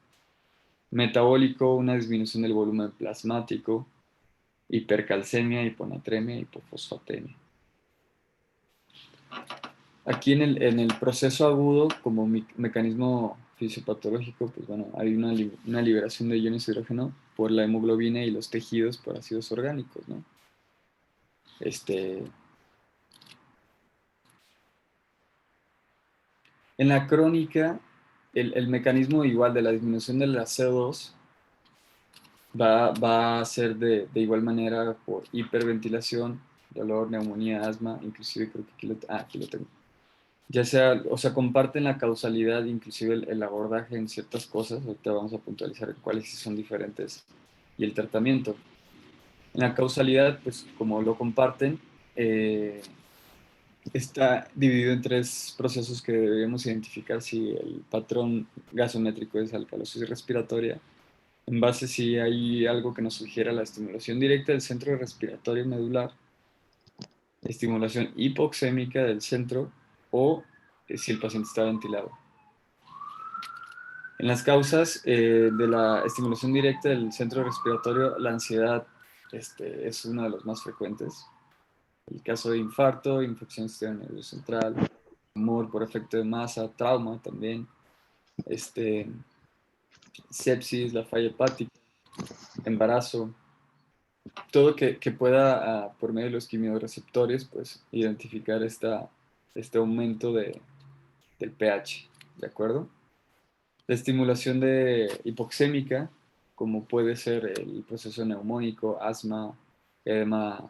Metabólico, una disminución del volumen plasmático, hipercalcemia, hiponatremia, hipofosfatemia. Aquí en el proceso agudo, como mecanismo fisiopatológico, pues bueno, hay una liberación de iones de hidrógeno por la hemoglobina y los tejidos por ácidos orgánicos, ¿no? En la crónica, el mecanismo igual de la disminución de la CO2 va a ser de igual manera por hiperventilación, dolor, neumonía, asma, inclusive creo que aquí lo tengo. Ya sea, o sea, comparten la causalidad, inclusive el abordaje en ciertas cosas, ahorita vamos a puntualizar cuáles sí son diferentes, y el tratamiento. En la causalidad, pues como lo comparten, está dividido en tres procesos que debemos identificar si el patrón gasométrico es alcalosis respiratoria, en base si hay algo que nos sugiera la estimulación directa del centro respiratorio medular, estimulación hipoxémica del centro o si el paciente está ventilado. En las causas de la estimulación directa del centro respiratorio, la ansiedad es uno de los más frecuentes. El caso de infarto, infección del sistema nervioso central, tumor por efecto de masa, trauma también, sepsis, la falla hepática, embarazo, todo que pueda, por medio de los quimiorreceptores, pues identificar este aumento del pH, ¿de acuerdo? La estimulación de hipoxémica, como puede ser el proceso neumónico, asma, edema,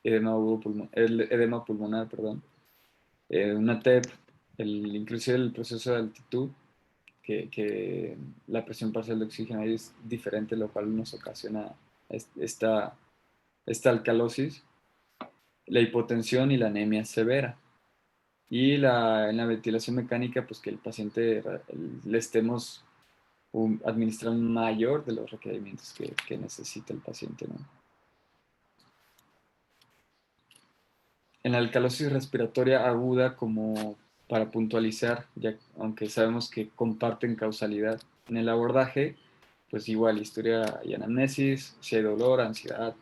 edema pulmonar, perdón, una TEP, inclusive el proceso de altitud, que la presión parcial de oxígeno ahí es diferente, lo cual nos ocasiona esta alcalosis, la hipotensión y la anemia severa. Y en la ventilación mecánica, pues que el paciente le estemos administrar un mayor de los requerimientos que necesita el paciente, ¿no? En la alcalosis respiratoria aguda, como para puntualizar, ya, aunque sabemos que comparten causalidad, en el abordaje, pues igual, historia y anamnesis, si hay dolor, ansiedad,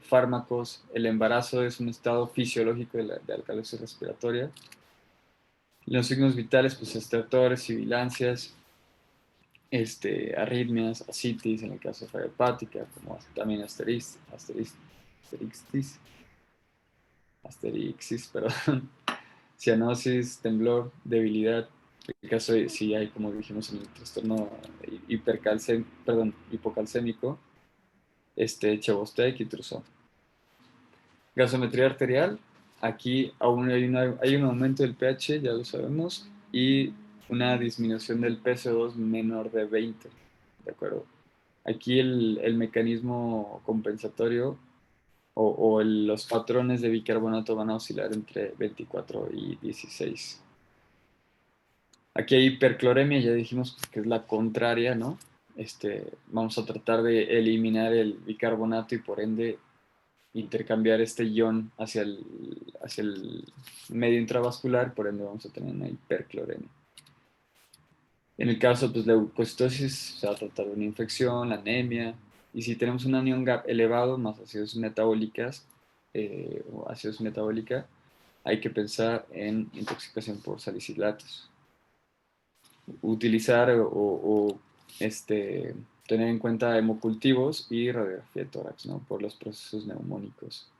fármacos, el embarazo es un estado fisiológico de alcalosis respiratoria. Los signos vitales, pues estertores, sibilancias, arritmias, ascitis, en el caso de falla hepática, como también asterixis, perdón, cianosis, temblor, debilidad, en el caso de si hay, como dijimos, en el trastorno hipocalcémico, Chebostec y Trousseau. Gasometría arterial, aquí aún hay un aumento del pH, ya lo sabemos, y una disminución del PCO2 menor de 20, ¿de acuerdo? Aquí el mecanismo compensatorio los patrones de bicarbonato van a oscilar entre 24 y 16. Aquí hay hipercloremia, ya dijimos que es la contraria, ¿no? Vamos a tratar de eliminar el bicarbonato y por ende intercambiar este ion hacia el medio intravascular, por ende vamos a tener una hipercloremia. En el caso pues, de leucocitosis, se va a tratar de una infección, la anemia, y si tenemos un anion gap elevado, más ácidos metabólicas, o ácidos metabólica, hay que pensar en intoxicación por salicilatos. Utilizar tener en cuenta hemocultivos y radiografía de tórax, ¿no? Por los procesos neumónicos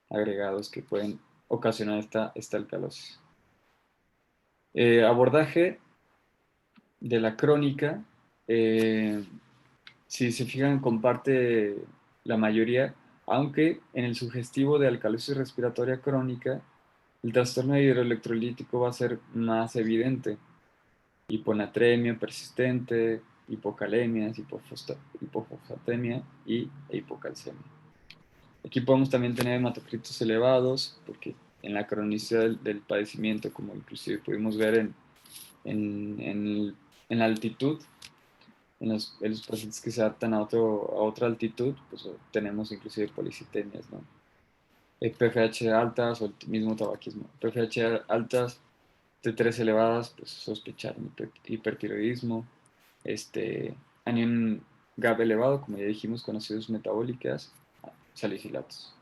agregados que pueden ocasionar esta alcalosis. Abordaje de la crónica, si se fijan, comparte la mayoría, aunque en el sugestivo de alcalosis respiratoria crónica el trastorno hidroelectrolítico va a ser más evidente. Hiponatremia persistente, hipocalemias, hipofosfatemia e hipocalcemia. Aquí podemos también tener hematocritos elevados, porque en la cronicidad del padecimiento, como inclusive pudimos ver en la altitud, en los pacientes que se adaptan a otra altitud, pues tenemos inclusive policitemias, ¿no? PFH altas o el mismo tabaquismo. PFH altas, T3 elevadas, pues sospechar un hipertiroidismo, anión GAB elevado, como ya dijimos, con ácidos metabólicas, salicilatos.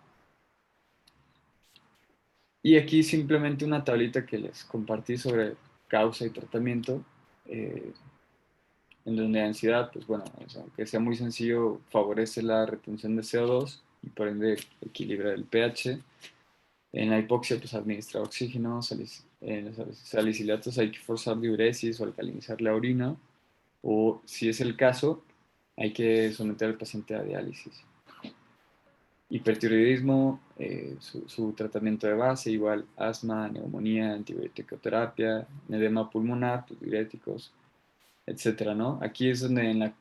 Y aquí simplemente una tablita que les compartí sobre causa y tratamiento, eh, en donde la ansiedad, pues bueno, aunque sea muy sencillo, favorece la retención de CO2 y por ende equilibra el pH. En la hipoxia, pues administrar oxígeno, en los salicilatos hay que forzar diuresis o alcalinizar la orina, o si es el caso, hay que someter al paciente a diálisis. Hipertiroidismo, su tratamiento de base, igual asma, neumonía, antibiótico-terapia, edema pulmonar, pues, diuréticos, etcétera, ¿no? Aquí es donde en la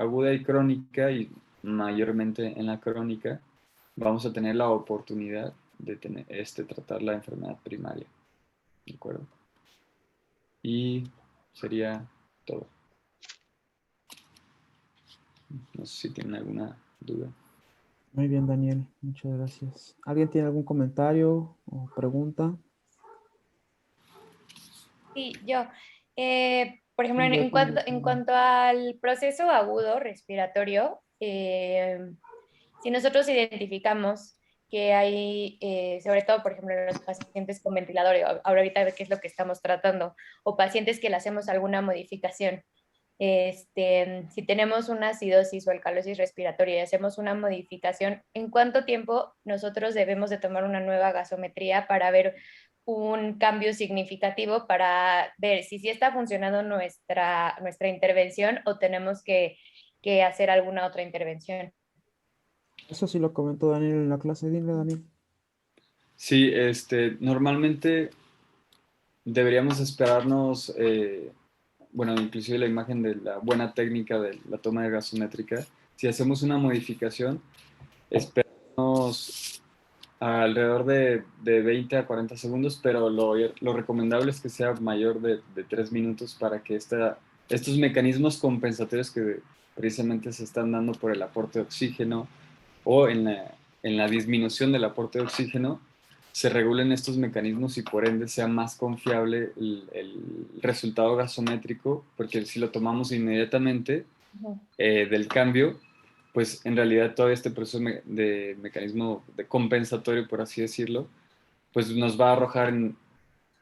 aguda y crónica, y mayormente en la crónica, vamos a tener la oportunidad de tratar la enfermedad primaria, ¿de acuerdo? Y sería todo. No sé si tienen alguna duda. Muy bien, Daniel. Muchas gracias. ¿Alguien tiene algún comentario o pregunta? Sí, yo. Por ejemplo, en cuanto al proceso agudo respiratorio, si nosotros identificamos que hay, sobre todo, por ejemplo, en los pacientes con ventilador, ahorita qué es lo que estamos tratando, o pacientes que le hacemos alguna modificación, si tenemos una acidosis o alcalosis respiratoria y hacemos una modificación, ¿en cuánto tiempo nosotros debemos de tomar una nueva gasometría para ver un cambio significativo, para ver si sí está funcionando nuestra intervención o tenemos que hacer alguna otra intervención? Eso sí lo comentó Daniel en la clase. Dile, Daniel. Sí, normalmente deberíamos esperarnos, bueno, inclusive la imagen de la buena técnica de la toma de gasométrica. Si hacemos una modificación, esperamos alrededor de 20 a 40 segundos, pero lo recomendable es que sea mayor de 3 minutos para que estos mecanismos compensatorios que precisamente se están dando por el aporte de oxígeno o en la disminución del aporte de oxígeno, se regulen estos mecanismos y por ende sea más confiable el resultado gasométrico, porque si lo tomamos inmediatamente del cambio, pues en realidad todo este proceso de mecanismo de compensatorio, por así decirlo, pues nos va a arrojar en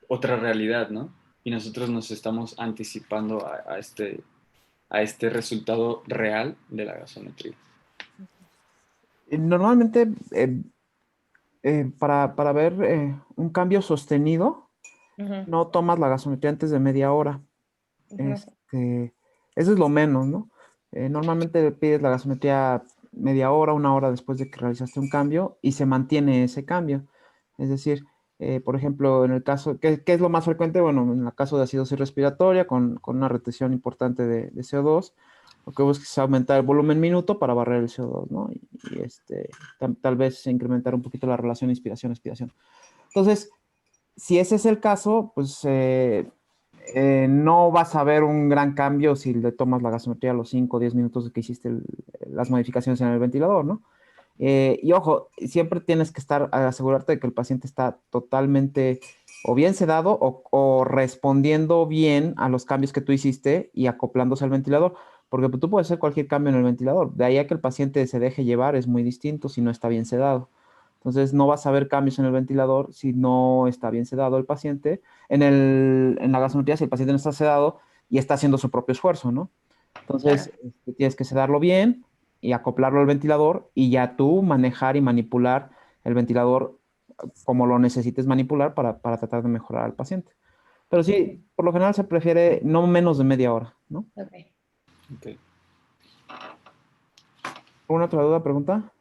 otra realidad, ¿no? Y nosotros nos estamos anticipando a este resultado real de la gasometría. Normalmente, para ver un cambio sostenido, no tomas la gasometría antes de media hora. Eso es lo menos, ¿no? Normalmente pides la gasometría media hora, una hora después de que realizaste un cambio y se mantiene ese cambio. Es decir, por ejemplo, en el caso, ¿qué es lo más frecuente? Bueno, en el caso de acidosis respiratoria con una retención importante de CO2, lo que buscas es aumentar el volumen minuto para barrer el CO2, ¿no? Tal vez incrementar un poquito la relación inspiración-expiración. Entonces, si ese es el caso, pues no vas a ver un gran cambio si le tomas la gasometría a los 5 o 10 minutos de que hiciste las modificaciones en el ventilador, ¿no? Y ojo, siempre tienes que asegurarte de que el paciente está totalmente o bien sedado o respondiendo bien a los cambios que tú hiciste y acoplándose al ventilador, porque tú puedes hacer cualquier cambio en el ventilador. De ahí a que el paciente se deje llevar es muy distinto si no está bien sedado. Entonces, no vas a ver cambios en el ventilador si no está bien sedado el paciente. En la gasometría, si el paciente no está sedado y está haciendo su propio esfuerzo, ¿no? Entonces, Claro. tienes que sedarlo bien y acoplarlo al ventilador y ya tú manejar y manipular el ventilador como lo necesites manipular para tratar de mejorar al paciente. Pero sí, por lo general se prefiere no menos de media hora, ¿no? Okay. Okay. ¿Alguna otra duda, pregunta?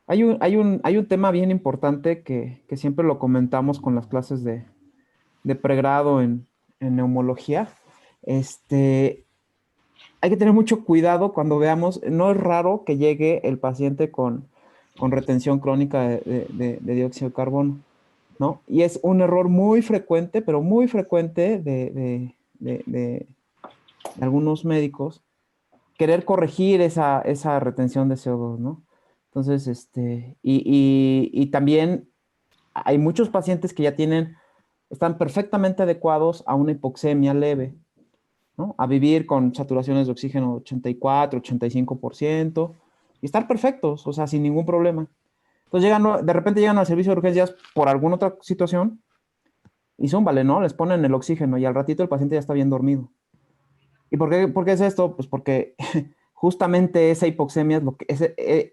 Hay un tema bien importante que siempre lo comentamos con las clases de pregrado en neumología. Hay que tener mucho cuidado cuando veamos, no es raro que llegue el paciente con retención crónica de dióxido de carbono, ¿no? Y es un error muy frecuente, pero muy frecuente de algunos médicos, querer corregir esa retención de CO2, ¿no? Entonces, y también hay muchos pacientes que ya están perfectamente adecuados a una hipoxemia leve, ¿no? A vivir con saturaciones de oxígeno 84, 85%, y estar perfectos, o sea, sin ningún problema. Entonces de repente llegan al servicio de urgencias por alguna otra situación y zúmbale, ¿no? Les ponen el oxígeno y al ratito el paciente ya está bien dormido. ¿Y por qué es esto? Pues porque justamente esa hipoxemia es lo que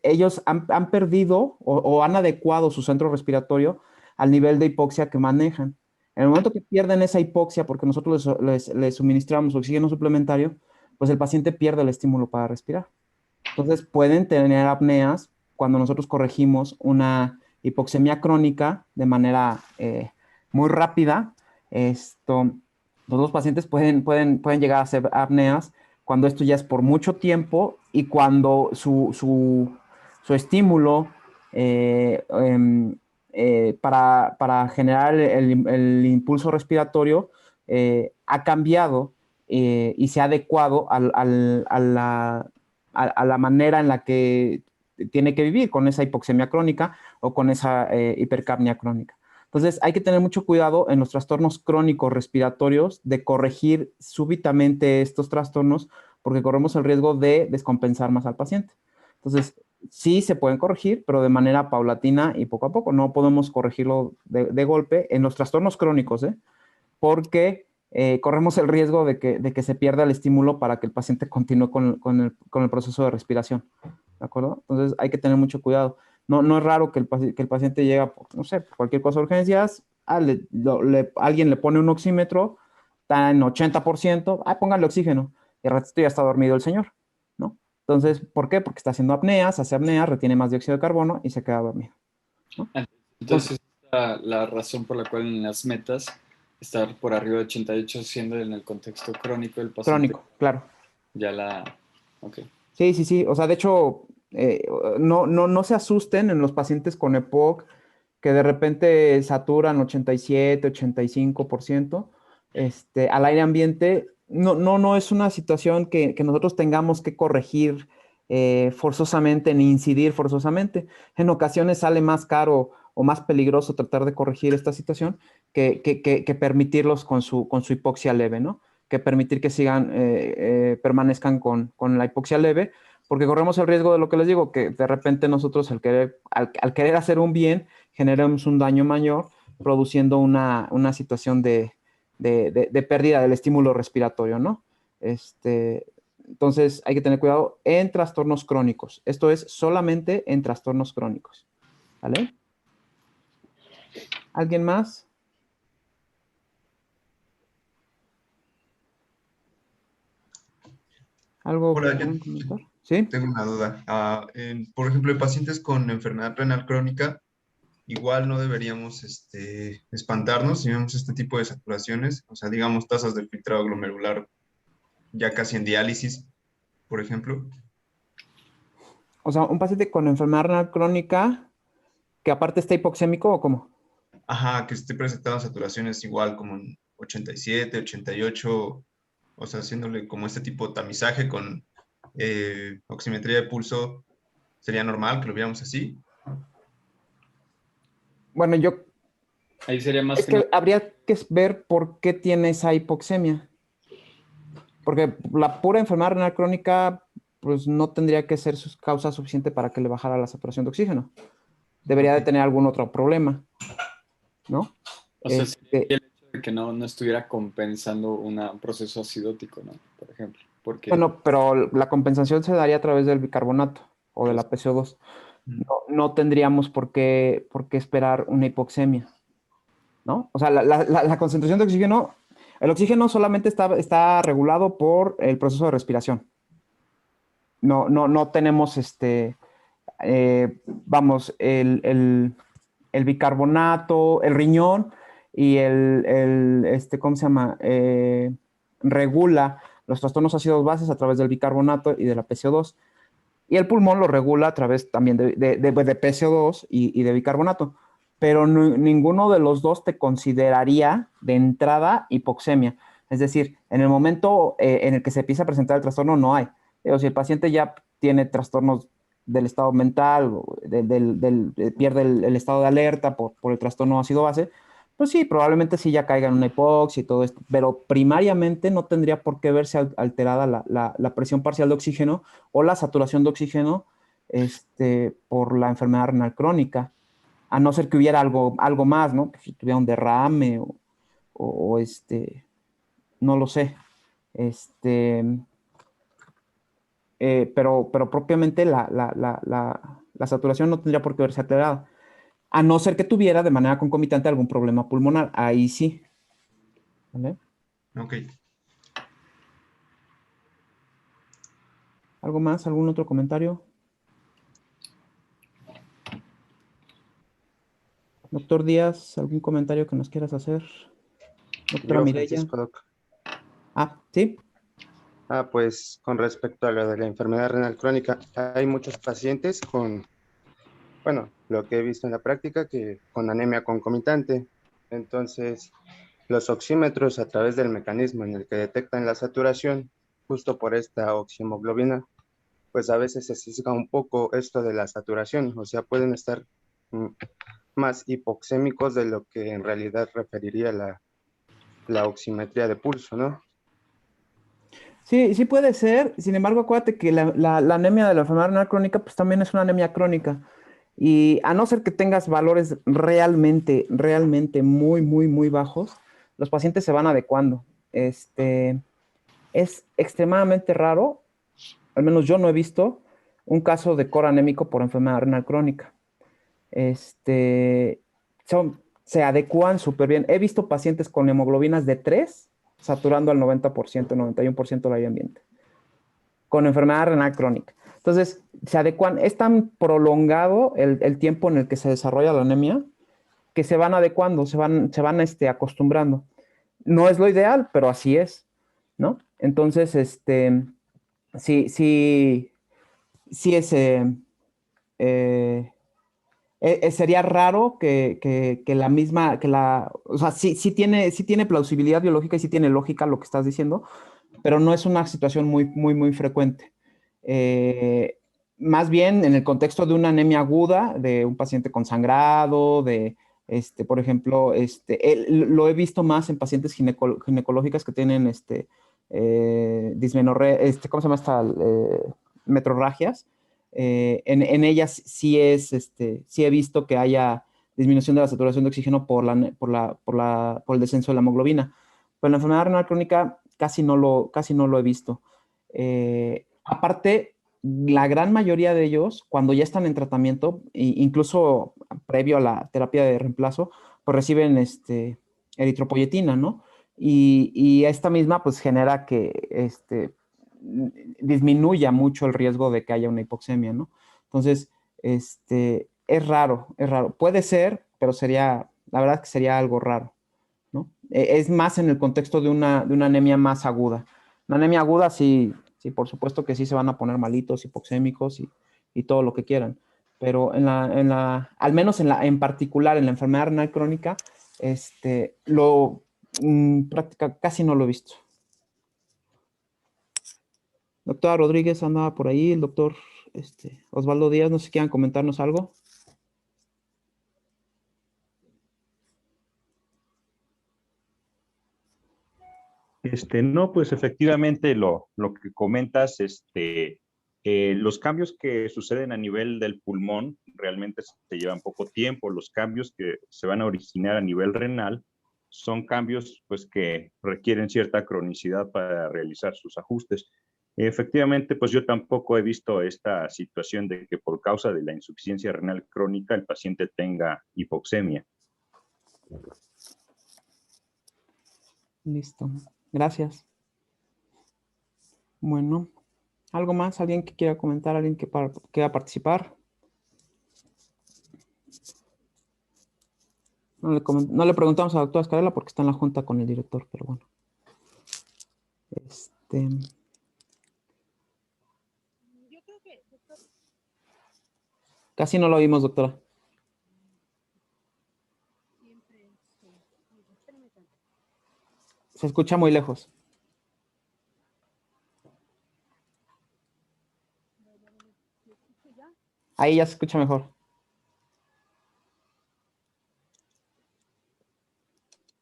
ellos han perdido o han adecuado su centro respiratorio al nivel de hipoxia que manejan. En el momento que pierden esa hipoxia, porque nosotros les suministramos oxígeno suplementario, pues el paciente pierde el estímulo para respirar. Entonces pueden tener apneas cuando nosotros corregimos una hipoxemia crónica de manera muy rápida. Los pacientes pueden llegar a hacer apneas cuando esto ya es por mucho tiempo y cuando su estímulo para generar el impulso respiratorio ha cambiado y se ha adecuado a la manera en la que tiene que vivir con esa hipoxemia crónica o con esa hipercapnia crónica. Entonces, hay que tener mucho cuidado en los trastornos crónicos respiratorios de corregir súbitamente estos trastornos porque corremos el riesgo de descompensar más al paciente. Entonces, sí se pueden corregir, pero de manera paulatina y poco a poco. No podemos corregirlo de golpe en los trastornos crónicos, porque corremos el riesgo de que se pierda el estímulo para que el paciente continúe con el proceso de respiración. ¿De acuerdo? Entonces hay que tener mucho cuidado. No es raro que el paciente llega por, no sé, por cualquier cosa de urgencias, alguien le pone un oxímetro, está en 80%, póngale oxígeno, y al ratito ya está dormido el señor, ¿no? Entonces, ¿por qué? Porque está haciendo apneas, hace apnea, retiene más dióxido de carbono y se queda dormido, ¿no? Entonces, la razón por la cual en las metas estar por arriba de 88 siendo en el contexto crónico del paciente. Crónico, claro. Ok. Sí. O sea, de hecho, no se asusten en los pacientes con EPOC que de repente saturan 87, 85% al aire ambiente. No es una situación que nosotros tengamos que corregir forzosamente ni incidir forzosamente. En ocasiones sale más caro o más peligroso tratar de corregir esta situación que permitirlos con su hipoxia leve, ¿no? Que permitir que permanezcan con la hipoxia leve, porque corremos el riesgo de lo que les digo, que de repente nosotros al querer hacer un bien, generamos un daño mayor, produciendo una situación de pérdida del estímulo respiratorio, ¿no? Entonces hay que tener cuidado en trastornos crónicos. Esto es solamente en trastornos crónicos. ¿Vale? ¿Alguien más? ¿Algo que quieran comentar? ¿Sí? Tengo una duda. Por ejemplo, en pacientes con enfermedad renal crónica, igual no deberíamos espantarnos si vemos este tipo de saturaciones, o sea, digamos tasas de filtrado glomerular ya casi en diálisis, por ejemplo. O sea, un paciente con enfermedad renal crónica que aparte está hipoxémico o cómo? Ajá, que esté presentando saturaciones igual como en 87, 88, o sea, haciéndole como este tipo de tamizaje con oximetría de pulso, ¿sería normal que lo viéramos así? Bueno, ahí sería más que habría que ver por qué tiene esa hipoxemia. Porque la pura enfermedad renal crónica, pues no tendría que ser su causa suficiente para que le bajara la saturación de oxígeno. Debería de tener algún otro problema, ¿no? O sea, el hecho de que no estuviera compensando un proceso acidótico, ¿no? Por ejemplo. Bueno, pero la compensación se daría a través del bicarbonato o de la PCO2. No tendríamos por qué esperar una hipoxemia, ¿no? O sea, la concentración de oxígeno, el oxígeno solamente está regulado por el proceso de respiración. No tenemos vamos, el bicarbonato, el riñón y ¿cómo se llama? Regula los trastornos ácidos bases a través del bicarbonato y de la PCO2. Y el pulmón lo regula a través también de PCO2 y de bicarbonato. Pero ninguno de los dos te consideraría de entrada hipoxemia. Es decir, en el momento en el que se empieza a presentar el trastorno, no hay. O si el paciente ya tiene trastornos del estado mental, pierde el estado de alerta por el trastorno ácido base, pues sí, probablemente sí ya caiga en una hipoxia y todo esto, pero primariamente no tendría por qué verse alterada la presión parcial de oxígeno o la saturación de oxígeno por la enfermedad renal crónica, a no ser que hubiera algo más, ¿no? Pues si tuviera un derrame o no lo sé. Pero propiamente la saturación no tendría por qué verse alterada, a no ser que tuviera de manera concomitante algún problema pulmonar. Ahí sí. ¿Vale? Ok. ¿Algo más? ¿Algún otro comentario? Doctor Díaz, ¿algún comentario que nos quieras hacer? Doctora Yo, Mireya. Francisco, doc. ¿Sí? Pues con respecto a lo de la enfermedad renal crónica, hay muchos pacientes con, bueno, lo que he visto en la práctica, que con anemia concomitante. Entonces, los oxímetros a través del mecanismo en el que detectan la saturación, justo por esta oxihemoglobina, pues a veces se sesga un poco esto de la saturación, o sea, pueden estar más hipoxémicos de lo que en realidad referiría la oximetría de pulso, ¿no? Sí, sí puede ser. Sin embargo, acuérdate que la anemia de la enfermedad renal crónica, pues también es una anemia crónica. Y a no ser que tengas valores realmente, realmente muy, muy, muy bajos, los pacientes se van adecuando. Es extremadamente raro, al menos yo no he visto, un caso de cor anémico por enfermedad renal crónica. Se adecuan súper bien. He visto pacientes con hemoglobinas de 3 saturando al 90%, 91% del aire ambiente, con enfermedad renal crónica. Entonces, se adecuan, es tan prolongado el tiempo en el que se desarrolla la anemia que se van adecuando, se van acostumbrando. No es lo ideal, pero así es, ¿no? Entonces, sí es, sería raro que la misma, o sea, sí tiene plausibilidad biológica y sí tiene lógica lo que estás diciendo, pero no es una situación muy, muy, muy frecuente. Más bien en el contexto de una anemia aguda, de un paciente con sangrado, por ejemplo, lo he visto más en pacientes ginecológicas que tienen dismenorrea, ¿cómo se llama esta? Metrorragias. En ellas sí he visto que haya disminución de la saturación de oxígeno por el descenso de la hemoglobina. Pero en la enfermedad renal crónica casi no lo he visto. Aparte, la gran mayoría de ellos, cuando ya están en tratamiento, incluso previo a la terapia de reemplazo, pues reciben eritropoyetina, ¿no? Y esta misma pues genera que disminuya mucho el riesgo de que haya una hipoxemia, ¿no? Entonces, es raro. Puede ser, pero la verdad que sería algo raro, ¿no? Es más en el contexto de una anemia más aguda. Una anemia aguda, sí, por supuesto que sí se van a poner malitos, hipoxémicos y todo lo que quieran. Pero al menos en particular en la enfermedad renal crónica, casi no lo he visto. Doctora Rodríguez andaba por ahí, el doctor Osvaldo Díaz, no sé si quieran comentarnos algo. No, pues efectivamente lo que comentas, los cambios que suceden a nivel del pulmón realmente se llevan poco tiempo. Los cambios que se van a originar a nivel renal son cambios pues, que requieren cierta cronicidad para realizar sus ajustes. Efectivamente, pues yo tampoco he visto esta situación de que por causa de la insuficiencia renal crónica el paciente tenga hipoxemia. Listo, gracias. Bueno, ¿algo más? ¿Alguien que quiera comentar? ¿Alguien que quiera participar? No le preguntamos a la doctora Escarella porque está en la junta con el director, pero bueno. Casi no lo oímos, doctora. Se escucha muy lejos. Ahí ya se escucha mejor.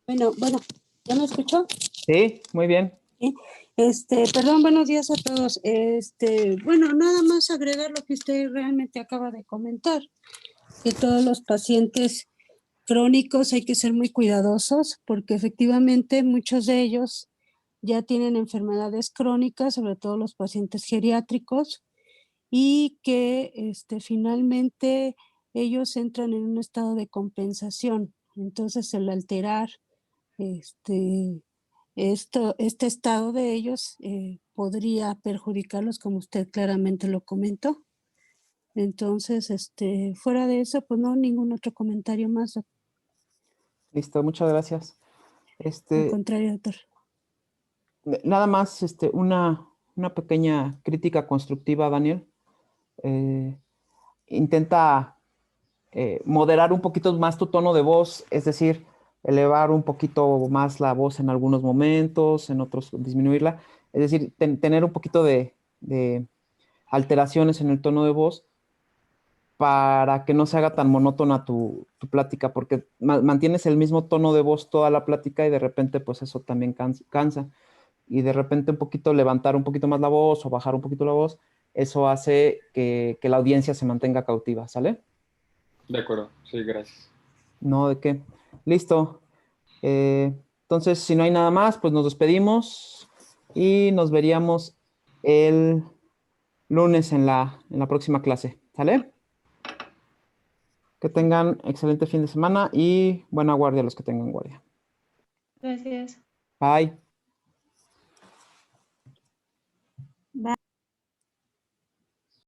Bueno, ¿ya me escuchó? Sí, muy bien. Sí. Perdón, buenos días a todos. Bueno, nada más agregar lo que usted realmente acaba de comentar, que todos los pacientes crónicos hay que ser muy cuidadosos porque efectivamente muchos de ellos ya tienen enfermedades crónicas, sobre todo los pacientes geriátricos, y que finalmente ellos entran en un estado de compensación. Entonces, el alterar este estado de ellos podría perjudicarlos, como usted claramente lo comentó. Entonces, fuera de eso, pues no, ningún otro comentario más. Listo, muchas gracias. Al contrario, doctor. Nada más una pequeña crítica constructiva, Daniel. Intenta moderar un poquito más tu tono de voz, es decir, elevar un poquito más la voz en algunos momentos, en otros disminuirla. Es decir, tener un poquito de alteraciones en el tono de voz para que no se haga tan monótona tu plática, porque mantienes el mismo tono de voz toda la plática y de repente pues eso también cansa. Y de repente un poquito levantar un poquito más la voz o bajar un poquito la voz, eso hace que la audiencia se mantenga cautiva, ¿sale? De acuerdo, sí, gracias. No, ¿de qué? Listo. Entonces, si no hay nada más, pues nos despedimos y nos veríamos el lunes en la próxima clase, ¿sale? Que tengan excelente fin de semana y buena guardia los que tengan guardia. Gracias. Bye.